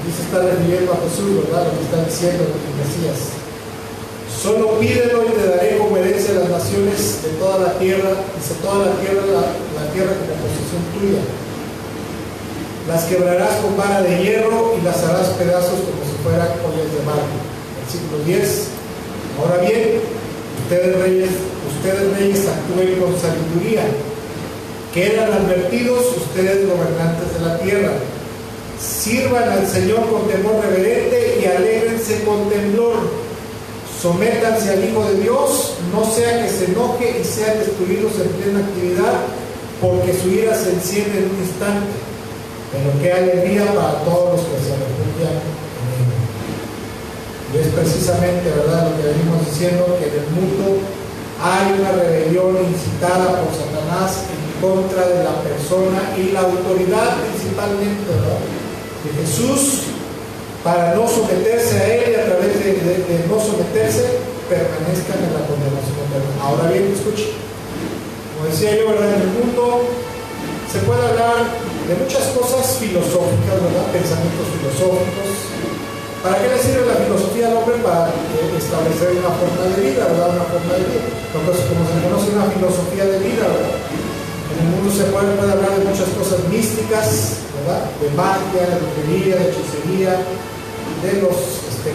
Aquí se está refiriendo a Jesús, ¿verdad? Lo que está diciendo el Mesías. Solo pídelo y te daré como herencia a las naciones de toda la tierra, dice toda la tierra como posesión tuya. Las quebrarás con vara de hierro y las harás pedazos como si fueran ollas de barro. Versículo 10. Ahora bien, ustedes reyes actúen con sabiduría. Quedan advertidos ustedes gobernantes de la tierra. Sirvan al Señor con temor reverente y alégrense con temblor. Sométanse al Hijo de Dios, no sea que se enoje y sean destruidos en plena actividad, porque su ira se enciende en un instante. Pero qué alegría para todos los que se refugian en Él. Y es precisamente, ¿verdad?, lo que venimos diciendo, que en el mundo hay una rebelión incitada por Satanás en contra de la persona y la autoridad principalmente, ¿verdad?, de Jesús, para no someterse a Él y a través de no someterse permanezcan en la condenación eterna. Ahora bien, escuche, como decía yo, ¿verdad?, en el mundo se puede hablar de muchas cosas filosóficas, ¿verdad?, pensamientos filosóficos. ¿Para qué le sirve la filosofía al hombre? Para establecer una forma de vida, ¿verdad?, una forma de vida. Entonces, como se conoce una filosofía de vida, ¿verdad?, en el mundo se puede hablar de muchas cosas místicas, ¿verdad?, de magia, de brujería, de hechicería, de los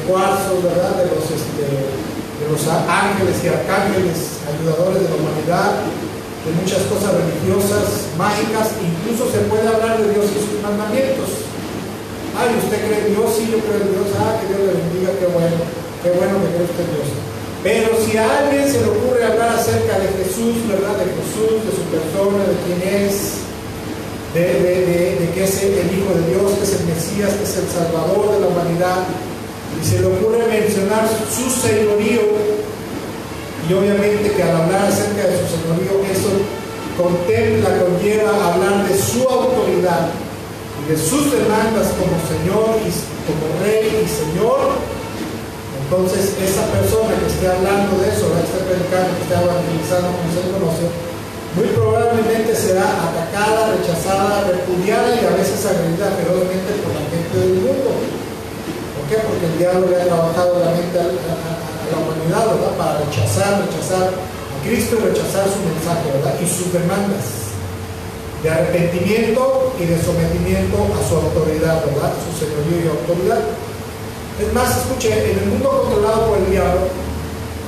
cuarzos, ¿verdad?, de los ángeles y arcángeles ayudadores de la humanidad, de muchas cosas religiosas, mágicas. Incluso se puede hablar de Dios y sus mandamientos. Ay, ¿usted cree en Dios? Sí, yo creo en Dios. Que Dios le bendiga, qué bueno que cree usted en Dios. Pero si a alguien se le ocurre hablar acerca de Jesús, ¿verdad?, de Jesús, de su persona, de quién es, de que es el Hijo de Dios, que es el Mesías, que es el Salvador de la humanidad, y se le ocurre mencionar su señorío, y obviamente que al hablar acerca de su señorío, eso conlleva hablar de su autoridad y de sus demandas como Señor y como Rey y Señor. Entonces esa persona que esté hablando de eso, que esté predicando, que esté evangelizando, como se le conoce, muy probablemente será atacada, rechazada, repudiada y a veces agredida ferozmente por la gente del mundo. ¿Por qué? Porque el diablo le ha trabajado la mente a la humanidad, ¿verdad? Para rechazar a Cristo y rechazar su mensaje, ¿verdad? Y sus demandas de arrepentimiento y de sometimiento a su autoridad, ¿verdad? Su señorío y autoridad. Es más, escuche, en el mundo controlado por el diablo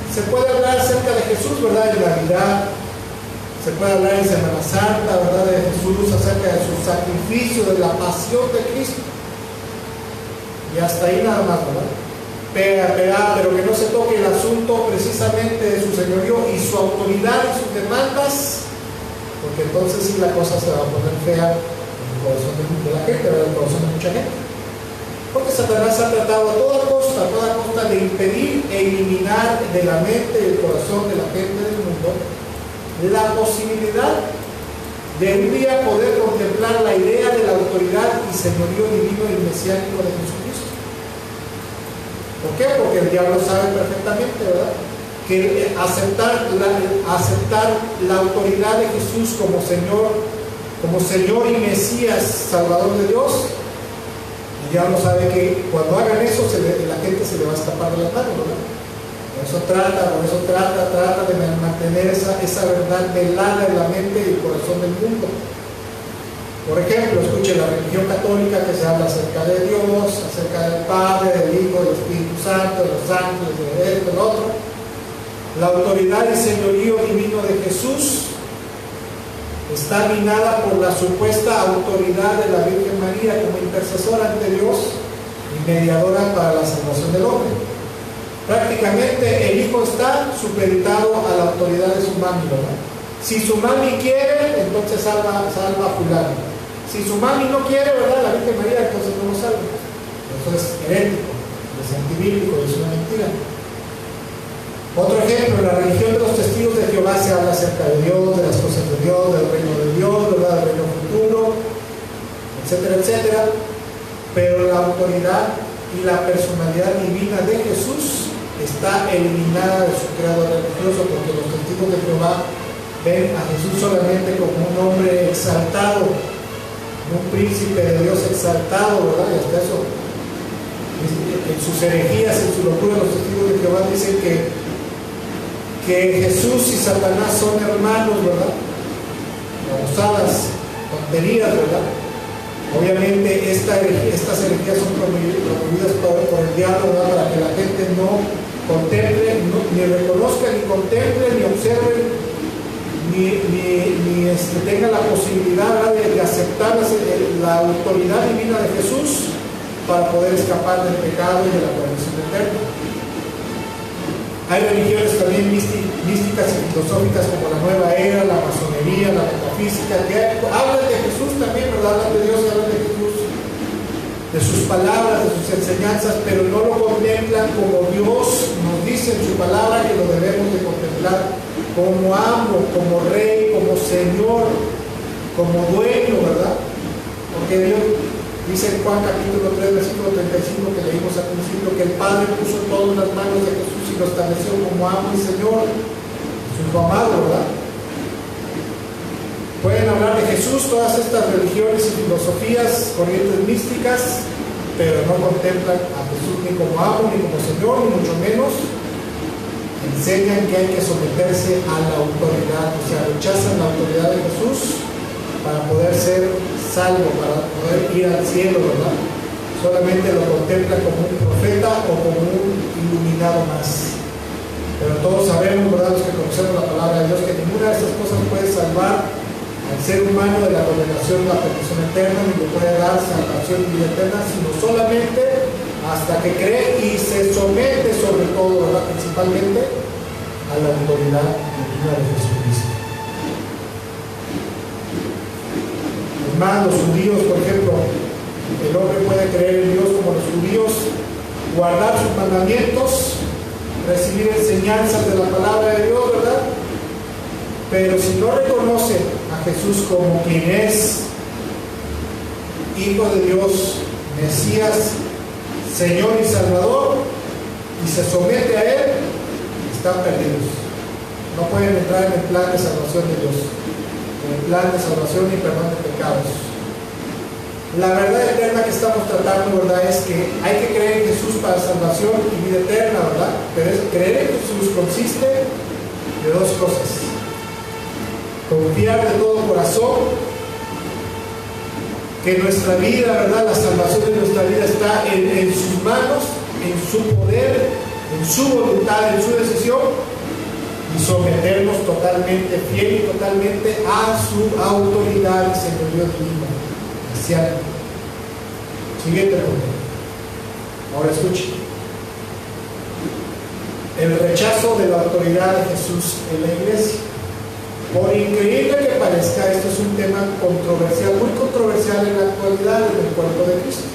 se puede hablar acerca de Jesús, ¿verdad? En Navidad, se puede hablar en Semana Santa, ¿verdad? De Jesús, acerca de su sacrificio, de la pasión de Cristo. Y hasta ahí nada más, ¿verdad? Pero que no se toque el asunto precisamente de su señorío y su autoridad y sus demandas, porque entonces sí la cosa se va a poner fea en el corazón de la gente, ¿verdad? En el corazón de mucha gente. Porque Satanás ha tratado a toda costa de impedir e eliminar de la mente y el corazón de la gente del mundo la posibilidad de un día poder contemplar la idea de la autoridad y señorío divino y mesiánico de Jesucristo. ¿Por qué? Porque el diablo sabe perfectamente, ¿verdad?, que aceptar la autoridad de Jesús como Señor y Mesías, Salvador de Dios, el diablo sabe que cuando hagan eso la gente se le va a escapar de las manos, ¿verdad? Por eso trata de mantener esa verdad velada en la mente y el corazón del mundo. Por ejemplo, escuche la religión católica que se habla acerca de Dios, acerca del Padre, del Hijo, del Espíritu Santo, de los ángeles, de esto, del otro. La autoridad y señorío divino de Jesús está minada por la supuesta autoridad de la Virgen María como intercesora ante Dios y mediadora para la salvación del hombre. Prácticamente el hijo está supeditado a la autoridad de su mami, ¿verdad? Si su mami quiere, entonces salva a fulano. Si su mami no quiere, ¿verdad?, la Virgen María, entonces no lo salva. Eso es herético, es antibíblico, es una mentira. Otro ejemplo, en la religión de los testigos de Jehová se habla acerca de Dios, de las cosas de Dios, del reino de Dios, ¿verdad?, del reino futuro, etcétera, etcétera. Pero la autoridad y la personalidad divina de Jesús está eliminada de su credo religioso, porque los testigos de Jehová ven a Jesús solamente como un hombre exaltado, un príncipe de Dios exaltado, ¿verdad? Y hasta eso, en sus herejías, en su locura, los testigos de Jehová dicen que Jesús y Satanás son hermanos, ¿verdad? Babosadas, tonterías, ¿verdad? Obviamente estas herejías son promovidas por el diablo, ¿verdad?, para que la gente no contemple, ni reconozca, ni contemple, ni observe, ni tenga la posibilidad, ¿verdad?, de aceptar la autoridad divina de Jesús para poder escapar del pecado y de la perdición eterna. Hay religiones también místicas y filosóficas como la Nueva Era, la masonería, la metafísica, que hablan de Jesús también, ¿verdad?, hablan de Dios y hablan de Jesús, de sus palabras, de sus enseñanzas, pero no lo contemplan como Dios nos dice en su palabra que lo debemos de contemplar, como amo, como rey, como señor, como dueño, ¿verdad? Porque Dios dice en Juan capítulo 3, versículo 35, que leímos al principio, que el Padre puso todo en las manos de Jesús y lo estableció como amo y señor, su hijo amado, ¿verdad? Pueden hablar de Jesús todas estas religiones y filosofías, corrientes místicas, pero no contemplan a Jesús ni como amo, ni como señor, ni mucho menos. Enseñan que hay que someterse a la autoridad, o sea, rechazan la autoridad de Jesús para poder ser salvo, para poder ir al cielo, ¿verdad? Solamente lo contemplan como un profeta o como un iluminado más. Pero todos sabemos, ¿verdad?, los que conocemos la palabra de Dios, que ninguna de estas cosas puede salvar al ser humano de la condenación, la perdición eterna, ni le puede dar salvación y vida eterna, sino solamente hasta que cree y se somete, sobre todo, ¿verdad?, principalmente a la autoridad divina de Jesucristo. Es más, los judíos, por ejemplo, el hombre puede creer en Dios como los judíos, guardar sus mandamientos, recibir enseñanzas de la palabra de Dios, ¿verdad? Pero si no reconoce a Jesús como quien es, Hijo de Dios, Mesías, Señor y Salvador, y se somete a Él, están perdidos. no pueden entrar en el plan de salvación de Dios, en el plan de salvación y perdón de pecados. La verdad eterna que estamos tratando, ¿verdad?, es que hay que creer en Jesús para salvación y vida eterna, ¿verdad? Pero creer en Jesús consiste de dos cosas: confiar de todo corazón que nuestra vida, ¿verdad?, la salvación de nuestra vida está en sus manos, en su poder, en su voluntad, en su decisión, y someternos totalmente, fiel y totalmente a su autoridad y señorío divino. Siguiente pregunta. Ahora escuche. El rechazo de la autoridad de Jesús en la iglesia. Por increíble que parezca, esto es un tema controversial, muy controversial en la actualidad en el cuerpo de Cristo.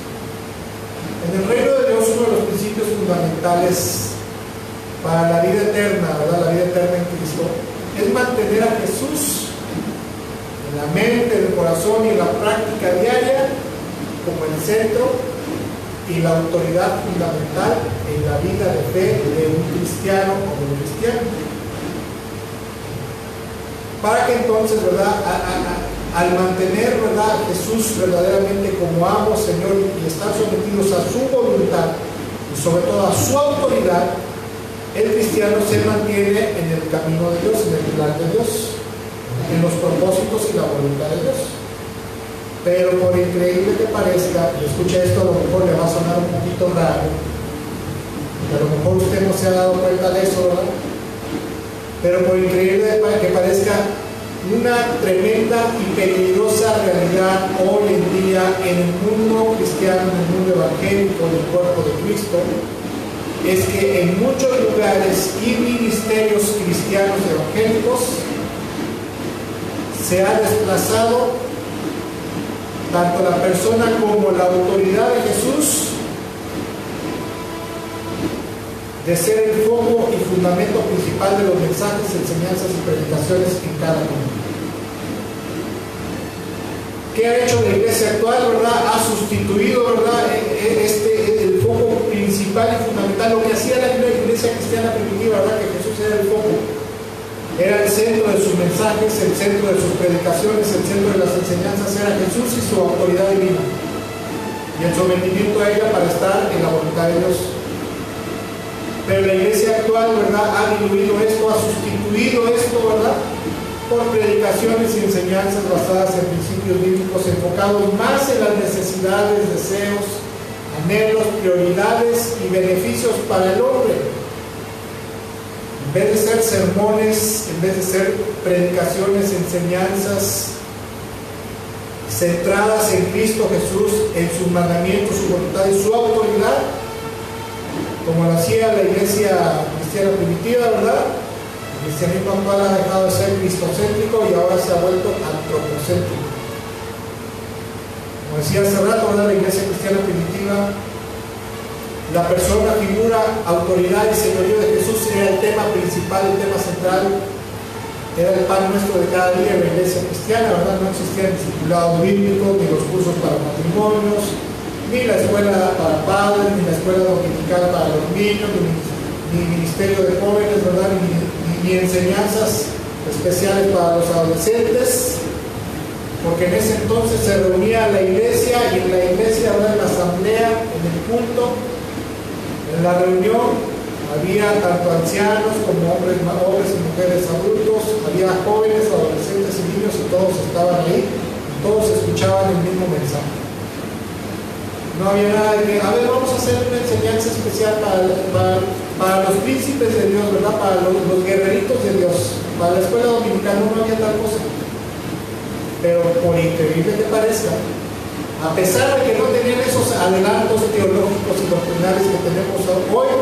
En el reino de Dios, uno de los principios fundamentales para la vida eterna, ¿verdad?, la vida eterna en Cristo, es mantener a Jesús en la mente, en el corazón y en la práctica diaria como el centro y la autoridad fundamental en la vida de fe de un cristiano o de un cristiano. Para que entonces, ¿verdad?, al mantener, ¿verdad?, a Jesús verdaderamente como amo, Señor, y estar sometidos a su voluntad y sobre todo a su autoridad, el cristiano se mantiene en el camino de Dios, en el plan de Dios, en los propósitos y la voluntad de Dios. Pero por increíble que parezca, y escucha esto, a lo mejor le va a sonar un poquito raro, a lo mejor usted no se ha dado cuenta de eso, ¿verdad? Pero por increíble que parezca, una tremenda y peligrosa realidad hoy en día en el mundo cristiano, en el mundo evangélico del cuerpo de Cristo, es que en muchos lugares y ministerios cristianos evangélicos se ha desplazado tanto la persona como la autoridad de Jesús de ser el foco y fundamento principal de los mensajes, enseñanzas y predicaciones en cada mundo. ¿Qué ha hecho la iglesia actual, verdad? Ha sustituido, ¿verdad?, el foco principal y fundamental, lo que hacía la iglesia cristiana primitiva, ¿verdad?, que Jesús era el foco. Era el centro de sus mensajes, el centro de sus predicaciones, el centro de las enseñanzas, era Jesús y su autoridad divina. Y el sometimiento a ella para estar en la voluntad de Dios. Pero la iglesia actual, ¿verdad?, ha diluido esto, ha sustituido esto, ¿verdad?, por predicaciones y enseñanzas basadas en principios bíblicos, enfocados más en las necesidades, deseos, anhelos, prioridades y beneficios para el hombre. En vez de ser sermones, en vez de ser predicaciones, enseñanzas centradas en Cristo Jesús, en sus mandamientos, su voluntad y su autoridad, como lo hacía la iglesia cristiana primitiva, ¿verdad? El cristianismo actual ha dejado de ser cristocéntrico y ahora se ha vuelto antropocéntrico. Como decía hace rato, ¿verdad?, la iglesia cristiana primitiva, la persona, figura, autoridad y señorío de Jesús era el tema principal, el tema central, era el pan nuestro de cada día en la iglesia cristiana, ¿verdad? No existían discipulados bíblicos, ni los cursos para matrimonios, ni la escuela para padres, ni la escuela dominical para los niños, ni ministerio de jóvenes, ¿verdad?, ni enseñanzas especiales para los adolescentes, porque en ese entonces se reunía la iglesia, y en la iglesia, ¿verdad?, en la asamblea, en el culto, en la reunión, había tanto ancianos como hombres y mujeres adultos, había jóvenes, adolescentes y niños, y todos estaban ahí, y todos escuchaban el mismo mensaje. No había nada de que, a ver, vamos a hacer una enseñanza especial para los príncipes de Dios, ¿verdad?, para los guerreritos de Dios, para la escuela dominical. No había tal cosa. Pero por increíble que parezca, a pesar de que no tenían esos adelantos teológicos y doctrinales que tenemos hoy,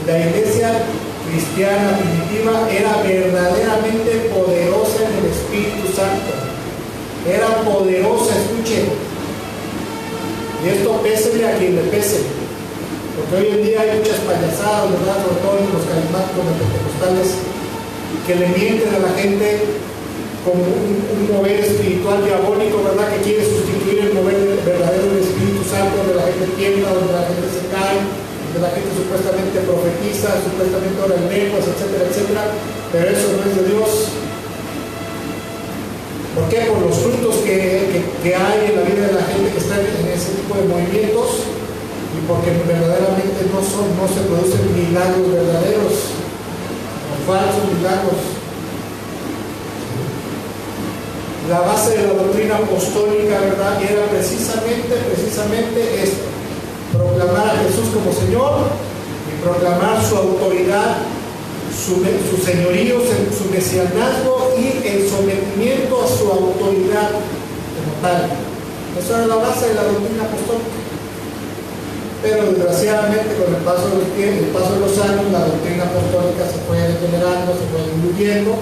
la iglesia cristiana primitiva era verdaderamente poderosa en el Espíritu Santo. Era poderosa, escuchen. Y esto pésele a quien le pese. Porque hoy en día hay muchas payasadas, ¿verdad?, sobre todo en los carismáticos de pentecostales, que le mienten a la gente como un mover espiritual diabólico, ¿verdad?, que quiere sustituir el mover verdadero del Espíritu Santo, donde la gente tiembla, donde la gente se cae, donde la gente supuestamente profetiza, supuestamente ora en lenguas, etcétera, etcétera. pero eso no es de Dios. ¿Por qué? Por los frutos que hay en la vida de la gente que está en ese tipo de movimientos, y porque verdaderamente no se producen milagros verdaderos, o falsos milagros. La base de la doctrina apostólica, ¿verdad?, era precisamente esto: proclamar a Jesús como Señor y proclamar su autoridad, su señorío, su mesianazgo y el sometimiento a su autoridad como tal. Eso era la base de la doctrina apostólica. Pero desgraciadamente, con el paso del tiempo, el paso de los años, la doctrina apostólica se fue degenerando, se fue diluyendo,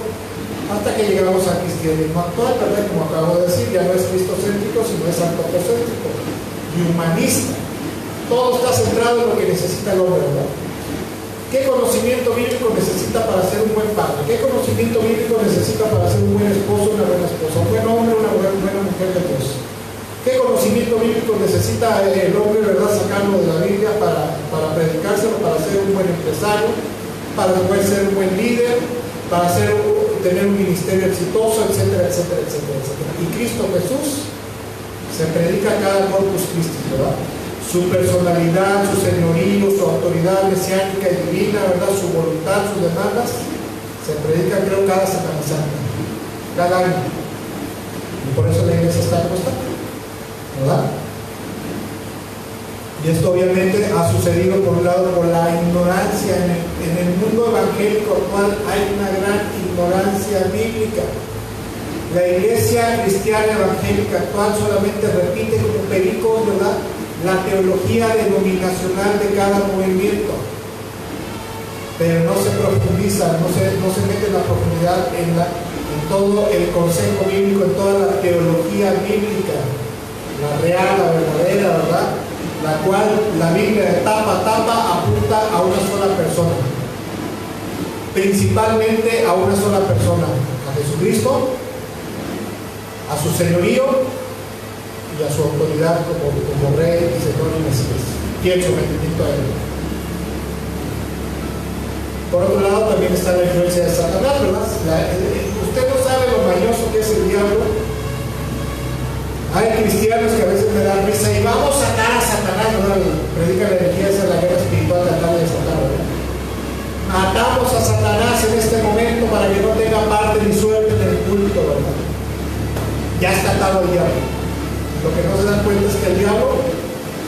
hasta que llegamos al cristianismo actual, ¿verdad? Como acabo de decir, ya no es cristocéntrico, sino es antropocéntrico y humanista. Todo está centrado en lo que necesita el hombre, ¿verdad? ¿Qué conocimiento bíblico necesita para ser un buen padre? ¿Qué conocimiento bíblico necesita para ser un buen esposo, una buena esposa, un buen hombre, una buena mujer de Dios? ¿Qué conocimiento bíblico necesita el hombre, ¿verdad?, sacarlo de la Biblia para predicárselo, para ser un buen empresario, para poder ser un buen líder, para tener un ministerio exitoso, etcétera, etcétera, etcétera, etcétera? Y Cristo Jesús se predica cada Corpus Christi, ¿verdad? Su personalidad, su señorío, su autoridad mesiánica y divina, ¿verdad?, su voluntad, sus demandas, se predica, creo, cada Semana Santa, cada año. Y por eso la iglesia está como está, ¿verdad? Y esto obviamente ha sucedido, por un lado, por la ignorancia. En el mundo evangélico actual hay una gran ignorancia bíblica. La iglesia cristiana evangélica actual solamente repite como pericos, ¿verdad?, la teología denominacional de cada movimiento, pero no se profundiza, no se mete en la profundidad en todo el consejo bíblico, en toda la teología bíblica, la real, la verdadera, ¿verdad?, la cual la Biblia de tapa a tapa apunta a una sola persona, principalmente a una sola persona: a Jesucristo, a su señorío y a su autoridad como Rey, Señor y Mesías, y el sometimiento a Él. Por otro lado, también está la influencia de Satanás, ¿verdad? Usted no sabe lo mañoso que es el diablo. Hay cristianos que a veces me dan risa y vamos a sacar a Satanás, ¿verdad? Predica la energía, esa es la guerra espiritual, tratar de Satanás, ¿verdad? Matamos a Satanás en este momento para que no tenga parte ni suerte en el culto, ¿verdad? Ya está atado el diablo. Lo que no se dan cuenta es que el diablo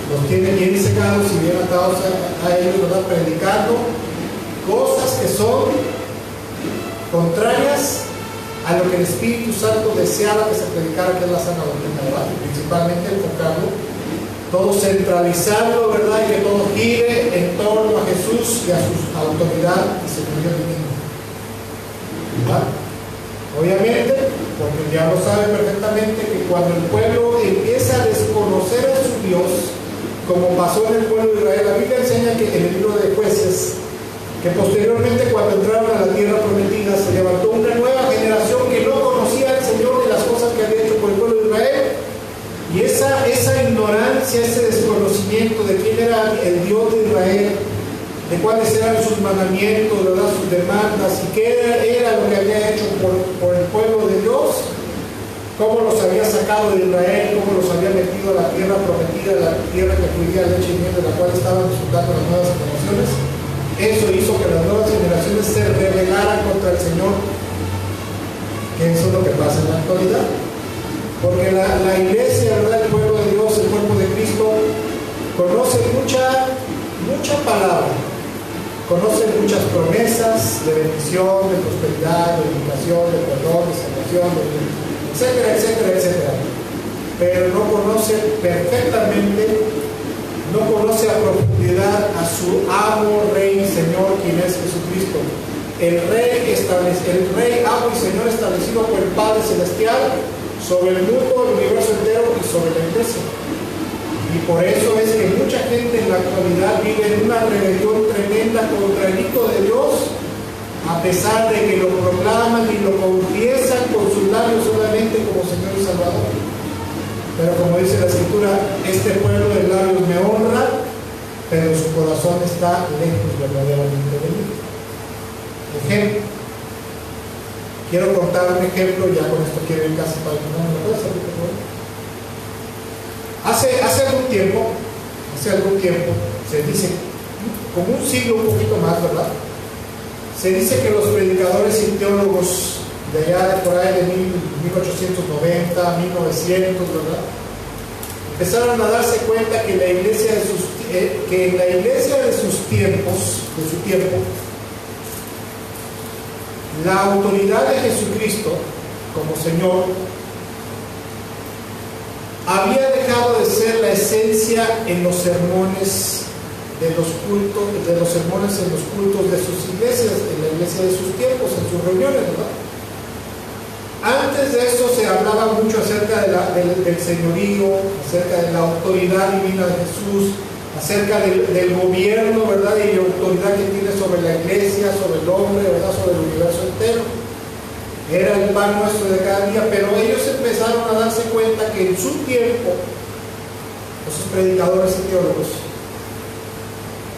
los tiene bien cegados y bien atados a ellos, ¿verdad?, predicando cosas que son contrarias a lo que el Espíritu Santo deseaba que se predicara, que es la sana doctrina, ¿verdad? Y principalmente enfocarlo, todo centralizarlo, ¿verdad?, y que todo gire en torno a Jesús y a su autoridad y señorío divino, ¿verdad? Obviamente, porque el diablo sabe perfectamente que cuando el pueblo empieza a desconocer a su Dios, como pasó en el pueblo de Israel, la Biblia enseña que en el libro de Jueces, que posteriormente, cuando entraron a la tierra prometida, se levantó una nueva generación que no conocía al Señor ni las cosas que había hecho por el pueblo de Israel, y esa ignorancia, ese desconocimiento de quién era el Dios de Israel, de cuáles eran sus mandamientos, ¿verdad?, sus demandas, y qué era lo que había hecho por el pueblo de Dios, cómo los había sacado de Israel, cómo los había metido a la tierra prometida, la tierra que fluía leche y miel, de la cual estaban disfrutando las nuevas generaciones. Eso hizo que las nuevas generaciones se rebelaran contra el Señor, que eso es lo que pasa en la actualidad, porque la iglesia, ¿verdad?, el pueblo de Dios, el cuerpo de Cristo, conoce mucha palabra, conoce muchas promesas de bendición, de prosperidad, de educación, de perdón, de salvación, etcétera, etcétera, etcétera, pero no conoce perfectamente, no conoce a profundidad a su amo, Rey y Señor, quien es Jesucristo, el Rey, amo y Señor establecido por el Padre Celestial sobre el mundo, el universo entero y sobre la iglesia. Y por eso es que mucha gente en la actualidad vive en una rebelión tremenda contra el Hijo de Dios, a pesar de que lo proclaman y lo confiesan con sus labios solamente como Señor y Salvador. Pero como dice la Escritura, este pueblo de labios me honra, pero su corazón está lejos verdaderamente de mí. Ejemplo, quiero contar un ejemplo, ya con esto quiero ir casi para el final. ¿Me puedes abrir, por favor? Hace algún tiempo, se dice, como un siglo, un poquito más, ¿verdad? Se dice que los predicadores y teólogos de allá de por ahí de 1890, 1900, ¿verdad? Empezaron a darse cuenta que en la iglesia de su tiempo, la autoridad de Jesucristo como Señor había dejado de ser la esencia en los sermones de los cultos, en los cultos de sus iglesias, en la iglesia de sus tiempos, en sus reuniones, ¿verdad? Antes de eso se hablaba mucho acerca del señorío, acerca de la autoridad divina de Jesús, acerca del gobierno, ¿verdad? Y la autoridad que tiene sobre la iglesia, sobre el hombre, ¿verdad? Sobre el universo entero. Era el pan nuestro de cada día, pero ellos empezaron a darse cuenta que en su tiempo, esos predicadores y teólogos,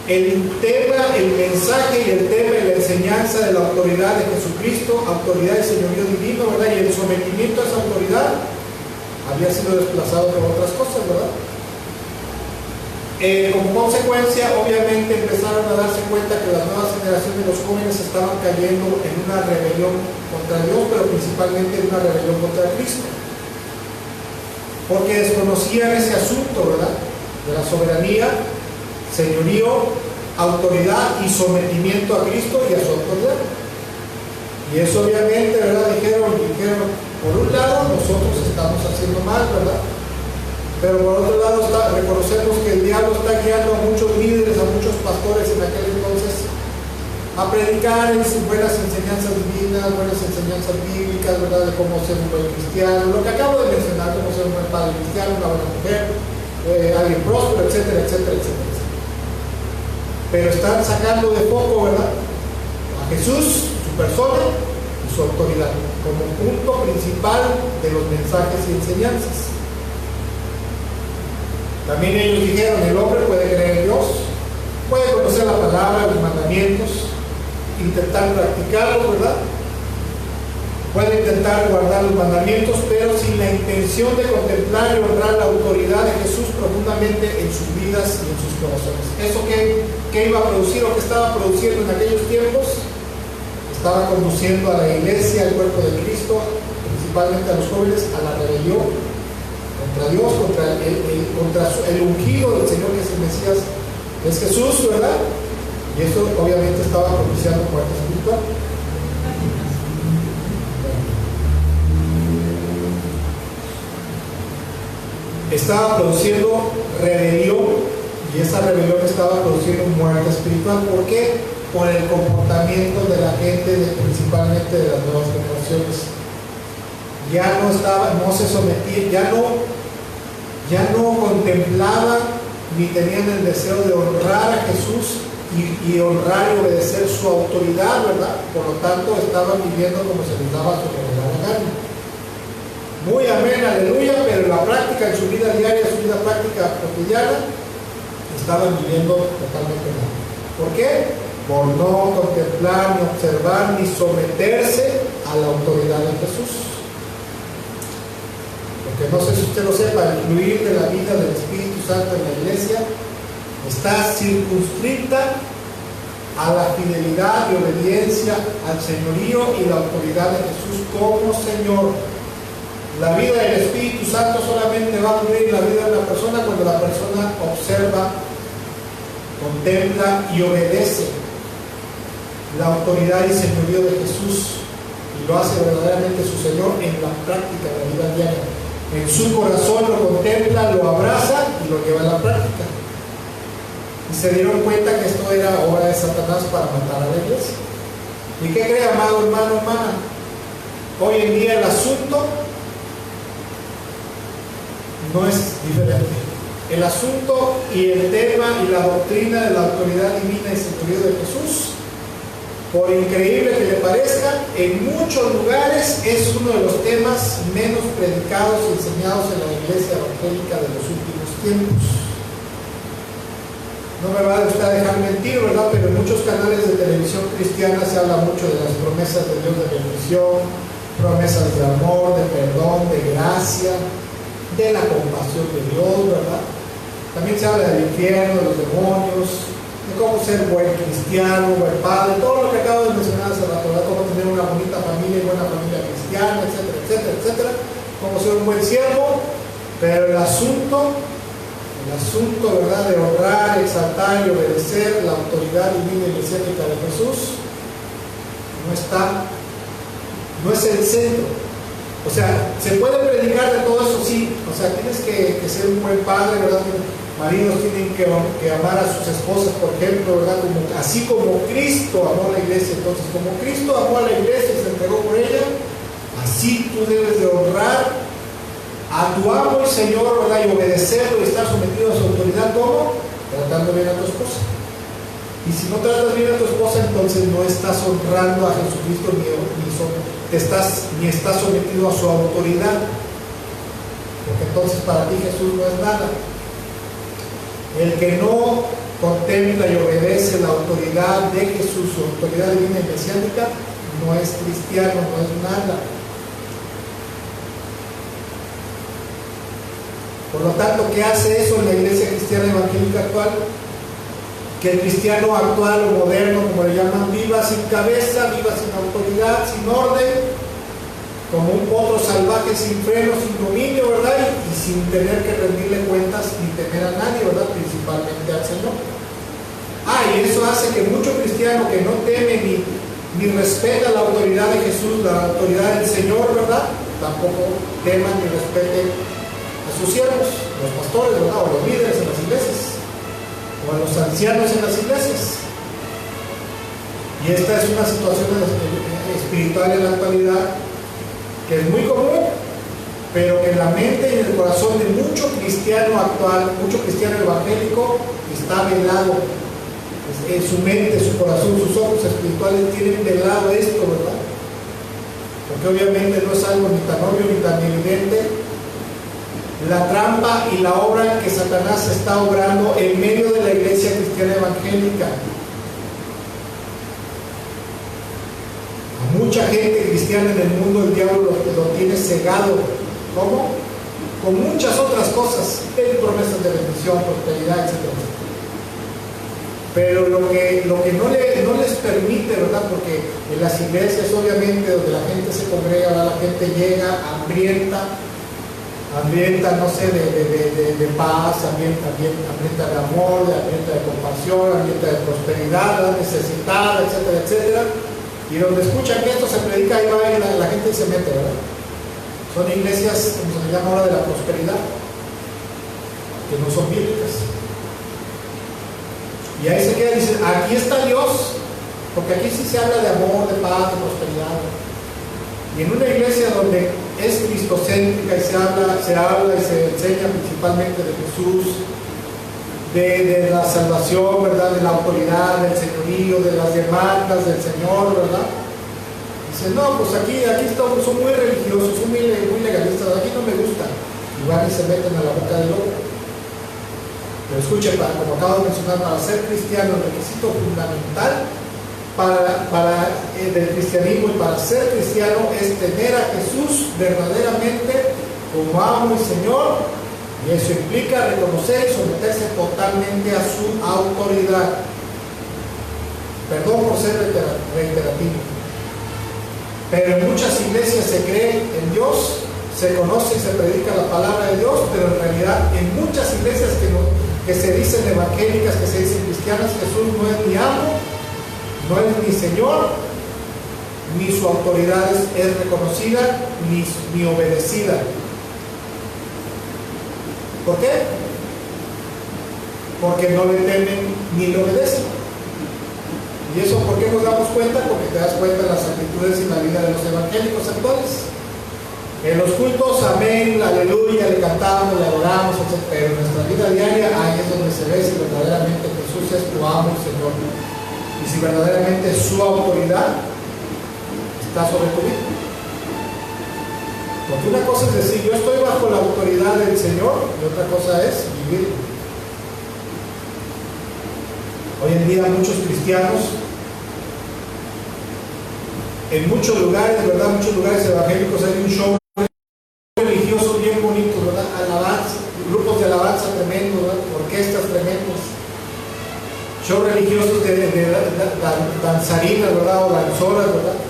el tema, el mensaje y el tema y la enseñanza de la autoridad de Jesucristo, autoridad y señorío divino, ¿verdad? Y el sometimiento a esa autoridad había sido desplazado por otras cosas, ¿verdad? Como consecuencia, obviamente empezaron a darse cuenta que las nuevas generaciones de los jóvenes estaban cayendo en una rebelión contra Dios, pero principalmente en una rebelión contra Cristo, porque desconocían ese asunto, ¿verdad? De la soberanía, señorío, autoridad y sometimiento a Cristo y a su autoridad. Y eso obviamente, ¿verdad? Dijeron, por un lado nosotros estamos haciendo mal, ¿verdad? Pero por otro lado reconocemos que el diablo está guiando a muchos líderes, a muchos pastores en aquel entonces a predicar en sus buenas enseñanzas divinas, buenas enseñanzas bíblicas, ¿verdad? De cómo ser un buen cristiano, lo que acabo de mencionar, cómo ser un buen padre cristiano, una buena mujer, alguien próspero, etcétera, etcétera, etcétera. Pero están sacando de foco, ¿verdad? A Jesús, su persona y su autoridad, como punto principal de los mensajes y enseñanzas. También ellos dijeron, el hombre puede creer en Dios, puede conocer la palabra, los mandamientos, intentar practicarlos, ¿verdad? Puede intentar guardar los mandamientos, pero sin la intención de contemplar y honrar la autoridad de Jesús profundamente en sus vidas y en sus corazones. ¿Eso qué iba a producir o qué estaba produciendo en aquellos tiempos? Estaba conduciendo a la iglesia, al cuerpo de Cristo, principalmente a los jóvenes, a la rebelión contra Dios, contra el ungido del Señor, que es el Mesías, que es Jesús, ¿verdad? Y eso obviamente estaba propiciando muerte espiritual. Estaba produciendo rebelión, y esa rebelión estaba produciendo muerte espiritual. ¿Por qué? Por el comportamiento de la gente, principalmente de las nuevas generaciones. Ya no se sometía, ya no contemplaba ni tenían el deseo de honrar a Jesús y honrar y obedecer su autoridad, ¿verdad? Por lo tanto, estaban viviendo como se les daba su gana. Muy amén, aleluya, pero en la práctica, en su vida diaria, su vida práctica cotidiana, estaban viviendo totalmente mal. ¿Por qué? Por no contemplar, ni observar, ni someterse a la autoridad de Jesús. Porque no sé si usted lo sepa, el fluir de la vida del Espíritu Santo en la iglesia está circunscrita a la fidelidad y obediencia al señorío y la autoridad de Jesús como Señor. La vida del Espíritu Santo solamente va a fluir en la vida de una persona cuando la persona observa, contempla y obedece la autoridad y señorío de Jesús y lo hace verdaderamente su Señor en la práctica de la vida diaria. En su corazón lo contempla, lo abraza y lo lleva a la práctica. Y se dieron cuenta que esto era obra de Satanás para matar a la iglesia. ¿Y qué cree, amado hermano, hermana? Hoy en día el asunto no es diferente. El asunto y el tema y la doctrina de la autoridad divina y señorío de Jesús, por increíble que le parezca, en muchos lugares es uno de los temas menos predicados y enseñados en la iglesia evangélica de los últimos tiempos. No me va a gustar dejar mentir, ¿verdad? Pero en muchos canales de televisión cristiana se habla mucho de las promesas de Dios de bendición, promesas de amor, de perdón, de gracia, de la compasión de Dios, ¿verdad? También se habla del infierno, de los demonios, de cómo ser buen cristiano, buen padre, todo lo que acabo de mencionar hace rato, ¿verdad? Cómo tener una bonita familia y buena familia cristiana, etcétera, etcétera, etcétera. Cómo ser un buen siervo, pero el asunto, ¿verdad?, de honrar, exaltar y obedecer la autoridad divina y mesiánica de Jesús no es el centro. O sea, se puede predicar de todo eso, sí. O sea, tienes que ser un buen padre, ¿verdad? Maridos tienen que amar a sus esposas, por ejemplo, ¿verdad? Así como Cristo amó a la iglesia. Entonces, como Cristo amó a la iglesia y se entregó por ella, así tú debes de honrar a tu amo y Señor, ¿verdad? Y obedecerlo y estar sometido a su autoridad. ¿Cómo? Tratando bien a tu esposa. Y si no tratas bien a tu esposa, entonces no estás honrando a Jesucristo ni estás sometido a su autoridad. Porque entonces para ti Jesús no es nada. El que no contempla y obedece la autoridad de Jesús, su autoridad divina y mesiánica, no es cristiano, no es nada. Por lo tanto, ¿qué hace eso en la iglesia cristiana evangélica actual? Que el cristiano actual o moderno, como le llaman, viva sin cabeza, viva sin autoridad, sin orden, como un potro salvaje sin freno, sin dominio, ¿verdad? Y sin tener que rendirle cuentas ni temer a nadie, ¿verdad? Principalmente al Señor. Y eso hace que mucho cristiano que no teme ni respeta la autoridad de Jesús, la autoridad del Señor, ¿verdad? Tampoco teman ni respeten a sus siervos, los pastores, ¿verdad? O los líderes en las iglesias, o a los ancianos en las iglesias. Y esta es una situación espiritual en la actualidad que es muy común, pero que en la mente y en el corazón de mucho cristiano actual, mucho cristiano evangélico, está velado. En su mente, su corazón, sus ojos espirituales tienen velado esto, ¿verdad? Porque obviamente no es algo ni tan obvio ni tan evidente. La trampa y la obra que Satanás está obrando en medio de la iglesia cristiana evangélica. A mucha gente cristiana en el mundo, el diablo lo tiene cegado. ¿Cómo? Con muchas otras cosas, promesas de bendición, prosperidad, etc. Pero lo que no les permite, ¿verdad? Porque en las iglesias, obviamente, donde la gente se congrega, ¿verdad? La gente llega hambrienta, no sé, de paz, hambrienta de amor, hambrienta de compasión, hambrienta de prosperidad, necesitada, etcétera, etcétera. Y donde escuchan que esto se predica, ahí va y la gente se mete, ¿verdad? Son iglesias, como se le llama ahora, de la prosperidad, que no son bíblicas. Y ahí se queda y dicen, aquí está Dios, porque aquí sí se habla de amor, de paz, de prosperidad. Y en una iglesia donde es cristocéntrica y se habla y se enseña principalmente de Jesús, de la salvación, ¿verdad? De la autoridad, del señorío, de las demandas del Señor, ¿verdad? Dicen, no, pues aquí son muy religiosos, son muy legalistas, aquí no me gusta. Y van y se meten a la boca del lobo. Pero escuchen, como acabo de mencionar, para ser cristiano, el requisito fundamental del cristianismo y para ser cristiano es tener a Jesús verdaderamente como amo y Señor, y eso implica reconocer y someterse totalmente a su autoridad. Perdón por ser reiterativo, pero en muchas iglesias se cree en Dios, se conoce y se predica la palabra de Dios, pero en realidad en muchas iglesias que se dicen evangélicas, que se dicen cristianas, Jesús no es mi amo, no es mi Señor, ni su autoridad es reconocida, ni obedecida. ¿Por qué? Porque no le temen ni le obedecen. ¿Y eso por qué nos damos cuenta? Porque te das cuenta de las actitudes y la vida de los evangélicos actuales. En los cultos, amén, aleluya, le cantamos, le adoramos, etc. Pero en nuestra vida diaria, ahí es donde se ve si verdaderamente Jesús es tu amo y Señor. Y si verdaderamente su autoridad está sobre tu vida. Porque una cosa es decir, yo estoy bajo la autoridad del Señor, y otra cosa es vivir. Hoy en día muchos cristianos En muchos lugares, ¿verdad? Muchos lugares evangélicos hay un show religioso bien bonito, ¿verdad? Alabanza, grupos de alabanza tremendos, ¿verdad? Orquestas tremendas, shows religiosos de danzarinas, ¿verdad? O danzoras, ¿verdad?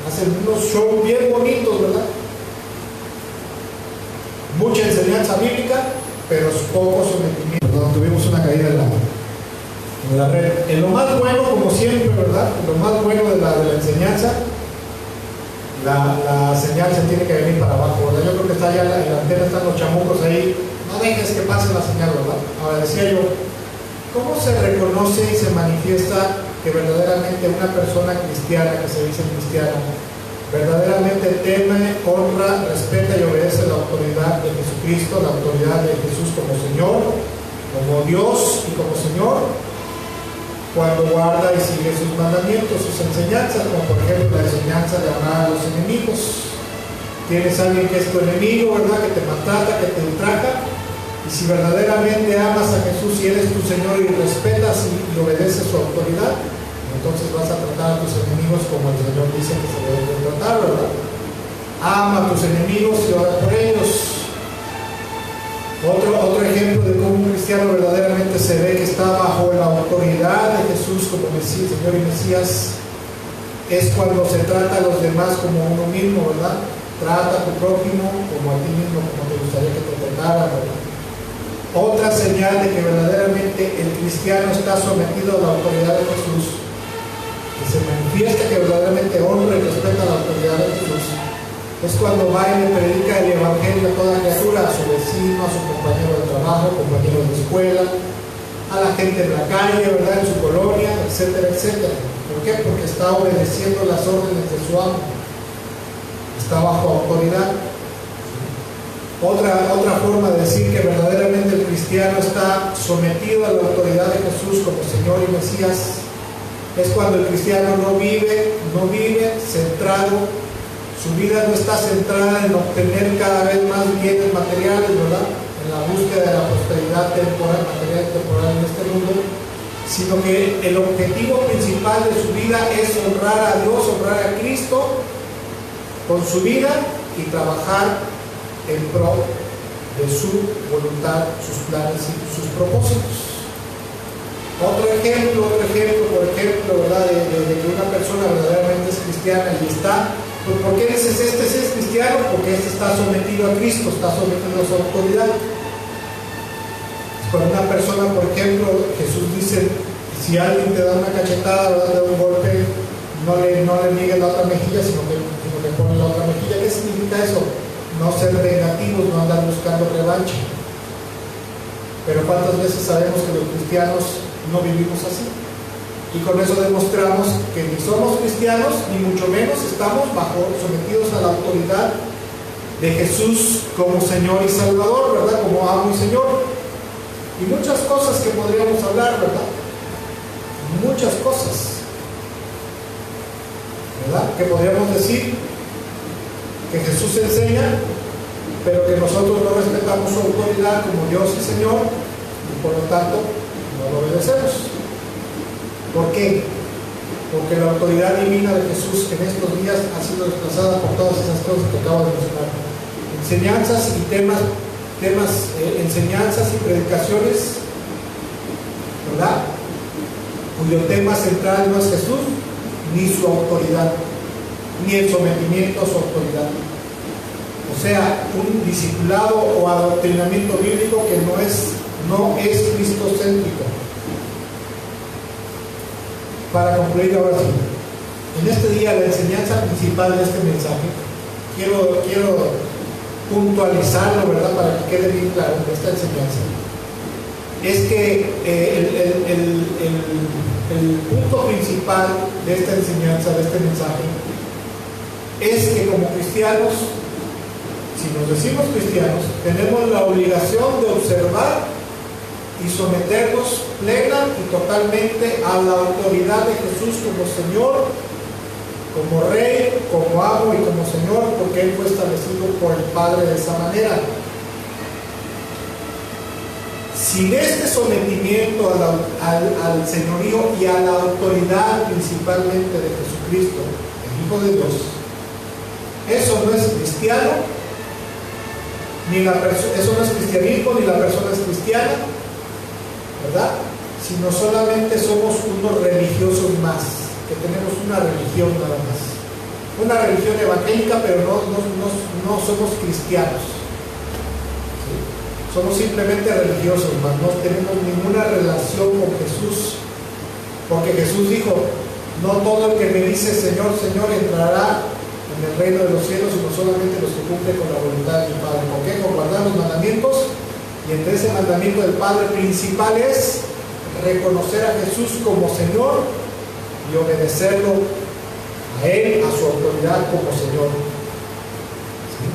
Hacen unos shows bien bonitos, ¿verdad? Mucha enseñanza bíblica, pero poco sometimiento. Perdón, tuvimos una caída en la red. En lo más bueno, como siempre, ¿verdad? En lo más bueno de la enseñanza, la señal se tiene que venir para abajo, ¿verdad? Yo creo que está ya en la antena, están los chamucos ahí. No dejes que pase la señal, ¿verdad? Ahora decía yo, ¿cómo se reconoce y se manifiesta que verdaderamente una persona cristiana, que se dice cristiana, verdaderamente teme, honra, respeta y obedece la autoridad de Jesucristo, la autoridad de Jesús como Señor, como Dios y como Señor, cuando guarda y sigue sus mandamientos, sus enseñanzas, como por ejemplo la enseñanza de amar a los enemigos? Tienes a alguien que es tu enemigo, ¿verdad? Que te maltrata, que te ultraja, y si verdaderamente amas a Jesús y eres tu Señor y respetas y obedeces su autoridad, entonces vas a tratar a tus enemigos como el Señor dice que se deben tratar, ¿verdad? Ama a tus enemigos y ora por ellos. Otro ejemplo de cómo un cristiano verdaderamente se ve que está bajo la autoridad de Jesús como Mesías, Señor y Mesías, es cuando se trata a los demás como uno mismo, ¿verdad? Trata a tu prójimo como a ti mismo, como te gustaría que te trataran, ¿verdad? Otra señal de que verdaderamente el cristiano está sometido a la autoridad de Jesús, que se manifiesta que verdaderamente honra y respeta la autoridad de Jesús, es cuando va y le predica el evangelio a toda criatura, a su vecino, a su compañero de trabajo, compañero de escuela, a la gente en la calle, ¿verdad? En su colonia, etcétera, etcétera. ¿Por qué? Porque está obedeciendo las órdenes de su amo, está bajo autoridad. Otra forma de decir que verdaderamente el cristiano está sometido a la autoridad de Jesús como Señor y Mesías es cuando el cristiano no vive centrado, su vida no está centrada en obtener cada vez más bienes materiales, ¿verdad? En la búsqueda de la prosperidad temporal, material temporal en este mundo, sino que el objetivo principal de su vida es honrar a Dios, honrar a Cristo con su vida y trabajar en pro de su voluntad, sus planes y sus propósitos. Otro ejemplo, por ejemplo, ¿verdad? De que una persona verdaderamente es cristiana y está. ¿Por qué dices este es cristiano? Porque este está sometido a Cristo, está sometido a su autoridad. Cuando una persona, por ejemplo, Jesús dice, si alguien te da una cachetada, ¿verdad? Te da un golpe, no le niegues la otra mejilla, sino que pone la otra mejilla. ¿Qué significa eso? No ser vengativos, no andar buscando revancha. Pero ¿cuántas veces sabemos que los cristianos no vivimos así? Y con eso demostramos que ni somos cristianos, ni mucho menos estamos sometidos a la autoridad de Jesús como Señor y Salvador, ¿verdad? Como amo y Señor. Y muchas cosas que podríamos hablar, ¿verdad? Muchas cosas, ¿verdad? Que podríamos decir que Jesús enseña, pero que nosotros no respetamos su autoridad como Dios y Señor, y por lo tanto no lo obedecemos. ¿Por qué? Porque la autoridad divina de Jesús en estos días ha sido desplazada por todas esas cosas que acabo de mencionar. Enseñanzas y enseñanzas y predicaciones, ¿verdad? Cuyo tema central no es Jesús, ni su autoridad, ni el sometimiento a su autoridad. O sea, un discipulado o adoctrinamiento bíblico que no es cristocéntrico. Para concluir ahora sí, en este día la enseñanza principal de este mensaje, quiero puntualizarlo, ¿verdad? Para que quede bien claro esta enseñanza, es que el punto principal de esta enseñanza, de este mensaje, es que como cristianos, si nos decimos cristianos, tenemos la obligación de observar y someternos plena y totalmente a la autoridad de Jesús como Señor, como Rey, como amo y como Señor, porque Él fue establecido por el Padre de esa manera. Sin este sometimiento al señorío y a la autoridad principalmente de Jesucristo, el Hijo de Dios, eso no es cristiano, eso no es cristianismo, ni la persona es cristiana, ¿verdad? Sino solamente somos unos religiosos más, que tenemos una religión nada más. Una religión evangélica, pero no somos cristianos. ¿Sí? Somos simplemente religiosos, mas no tenemos ninguna relación con Jesús. Porque Jesús dijo, no todo el que me dice Señor, Señor entrará en el reino de los cielos, sino solamente los que cumplen con la voluntad de mi Padre. ¿Por qué? Con guardar los mandamientos. Y entre ese mandamiento del Padre principal es reconocer a Jesús como Señor y obedecerlo a Él, a su autoridad como Señor. ¿Sí?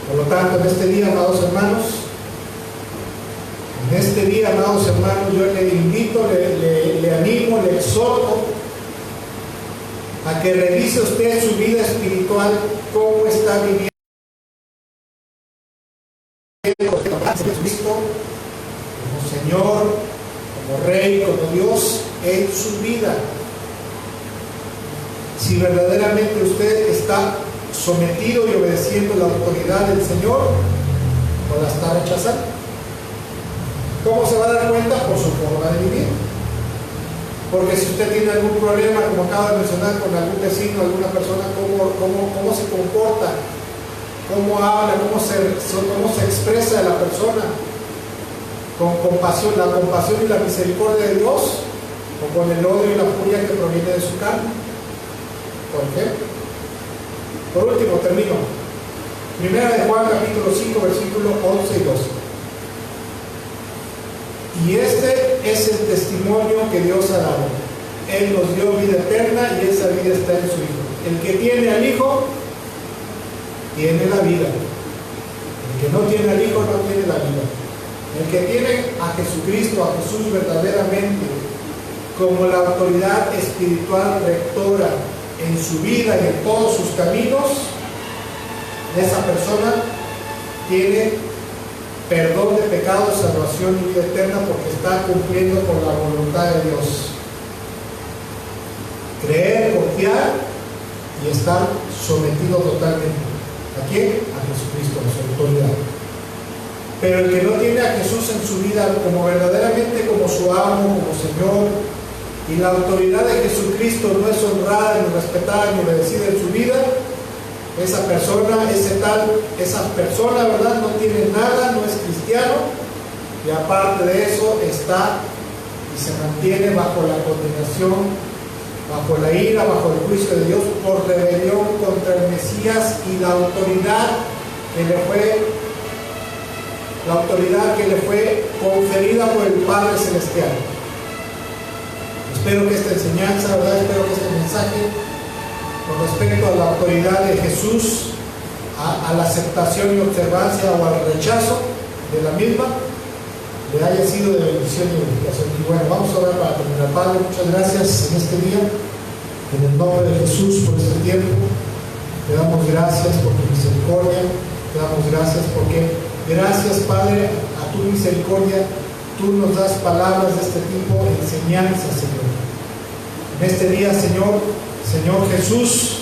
Por lo tanto, en este día, amados hermanos, yo le invito, le animo, le exhorto a que revise usted su vida espiritual, cómo está viviendo Jesucristo como Señor, como Rey, como Dios en su vida. Si verdaderamente usted está sometido y obedeciendo la autoridad del Señor, no la está rechazando. ¿Cómo se va a dar cuenta? Por su forma de vivir. Porque si usted tiene algún problema, como acabo de mencionar, con algún vecino, alguna persona, ¿cómo se comporta? ¿Cómo habla? ¿Cómo se expresa la persona? ¿Con compasión, la compasión y la misericordia de Dios? ¿O con el odio y la furia que proviene de su carne? ¿Por qué? Por último, termino. Primera de Juan, capítulo 5, versículos 11 y 12. Y este es el testimonio que Dios ha dado. Él nos dio vida eterna y esa vida está en su Hijo. El que tiene al Hijo, tiene la vida. El que no tiene al Hijo, no tiene la vida. El que tiene a Jesucristo, a Jesús verdaderamente, como la autoridad espiritual rectora en su vida y en todos sus caminos, esa persona tiene perdón de pecados, salvación y vida eterna porque está cumpliendo con la voluntad de Dios. Creer, confiar y estar sometido totalmente. ¿A quién? A Jesucristo, a su autoridad. Pero el que no tiene a Jesús en su vida como verdaderamente como su amo, como Señor, y la autoridad de Jesucristo no es honrada, ni respetada, ni obedecida en su vida, esa persona, ¿verdad? No tiene nada, no es cristiano, y aparte de eso está y se mantiene bajo la condenación, bajo la ira, bajo el juicio de Dios por rebelión contra el Mesías y la autoridad que le fue conferida por el Padre Celestial. Espero que esta enseñanza, ¿verdad? Espero que este mensaje con respecto a la autoridad de Jesús, a la aceptación y observancia o al rechazo de la misma, le haya sido de bendición y edificación. Y bueno, vamos a orar para terminar. Padre, muchas gracias en este día, en el nombre de Jesús, por este tiempo. Te damos gracias por tu misericordia, te damos gracias porque, gracias Padre, a tu misericordia, tú nos das palabras de este tipo, enseñanzas, Señor. En este día, Señor Jesús,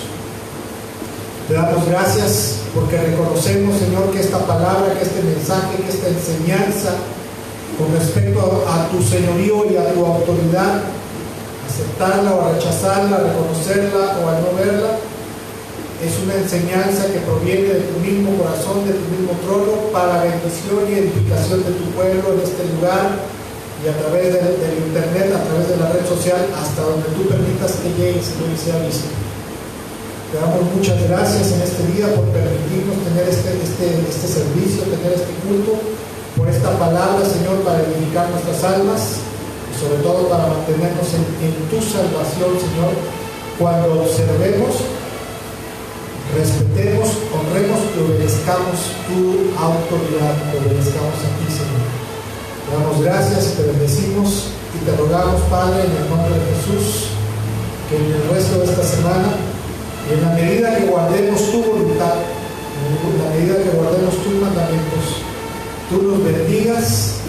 te damos gracias porque reconocemos, Señor, que esta palabra, que este mensaje, que esta enseñanza con respecto a tu señorío y a tu autoridad, aceptarla o rechazarla, reconocerla o al no verla, es una enseñanza que proviene de tu mismo corazón, de tu mismo trono, para bendición y edificación de tu pueblo en este lugar y a través del internet, a través de la red social, hasta donde tú permitas que llegue, Señor, y sea visto. Te damos muchas gracias en este día por permitirnos tener este servicio, tener este culto, por esta palabra, Señor, para edificar nuestras almas y sobre todo para mantenernos en tu salvación, Señor, cuando observemos, respetemos, honremos y obedezcamos tu autoridad, obedezcamos a ti, Señor. Te damos gracias, te bendecimos y te rogamos, Padre, en el nombre de Jesús, que en el resto de esta semana, y en la medida que guardemos tu voluntad, en la medida que guardemos tus mandamientos, tú nos bendigas,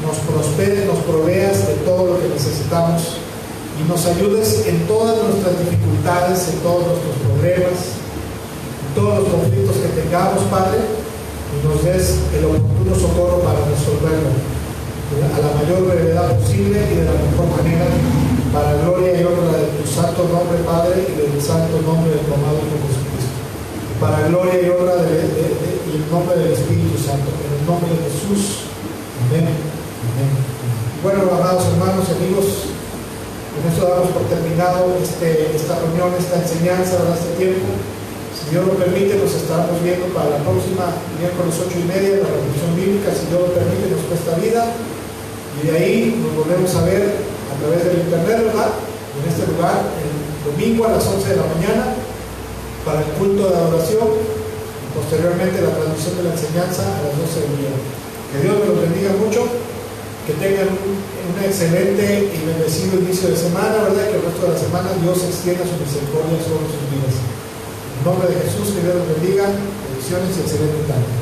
nos prosperes, nos proveas de todo lo que necesitamos y nos ayudes en todas nuestras dificultades, en todos nuestros problemas, en todos los conflictos que tengamos, Padre, y nos des el oportuno socorro para resolverlo a la mayor brevedad posible y de la mejor manera, para gloria y honra de tu santo nombre, Padre, y del santo nombre de tu amado Hijo Jesucristo, para gloria y honra y el nombre del Espíritu Santo, en el nombre de Jesús. Amén. Amén. Bueno, amados hermanos y amigos, con esto damos por terminado esta reunión, esta enseñanza, este tiempo. Si Dios lo permite, nos estaremos viendo para la próxima miércoles 8:30, la reflexión bíblica, si Dios lo permite, nos cuesta vida. Y de ahí nos volvemos a ver a través del internet, ¿verdad? En este lugar, el domingo a las 11 de la mañana, para el culto de adoración, y posteriormente la transmisión de la enseñanza a las 12 del día. Que Dios me los bendiga mucho, que tengan un excelente y bendecido inicio de semana, ¿verdad? Que el resto de la semana Dios extienda su misericordia sobre sus vidas. En nombre de Jesús, que Dios los bendiga, bendiciones y excelente tarde.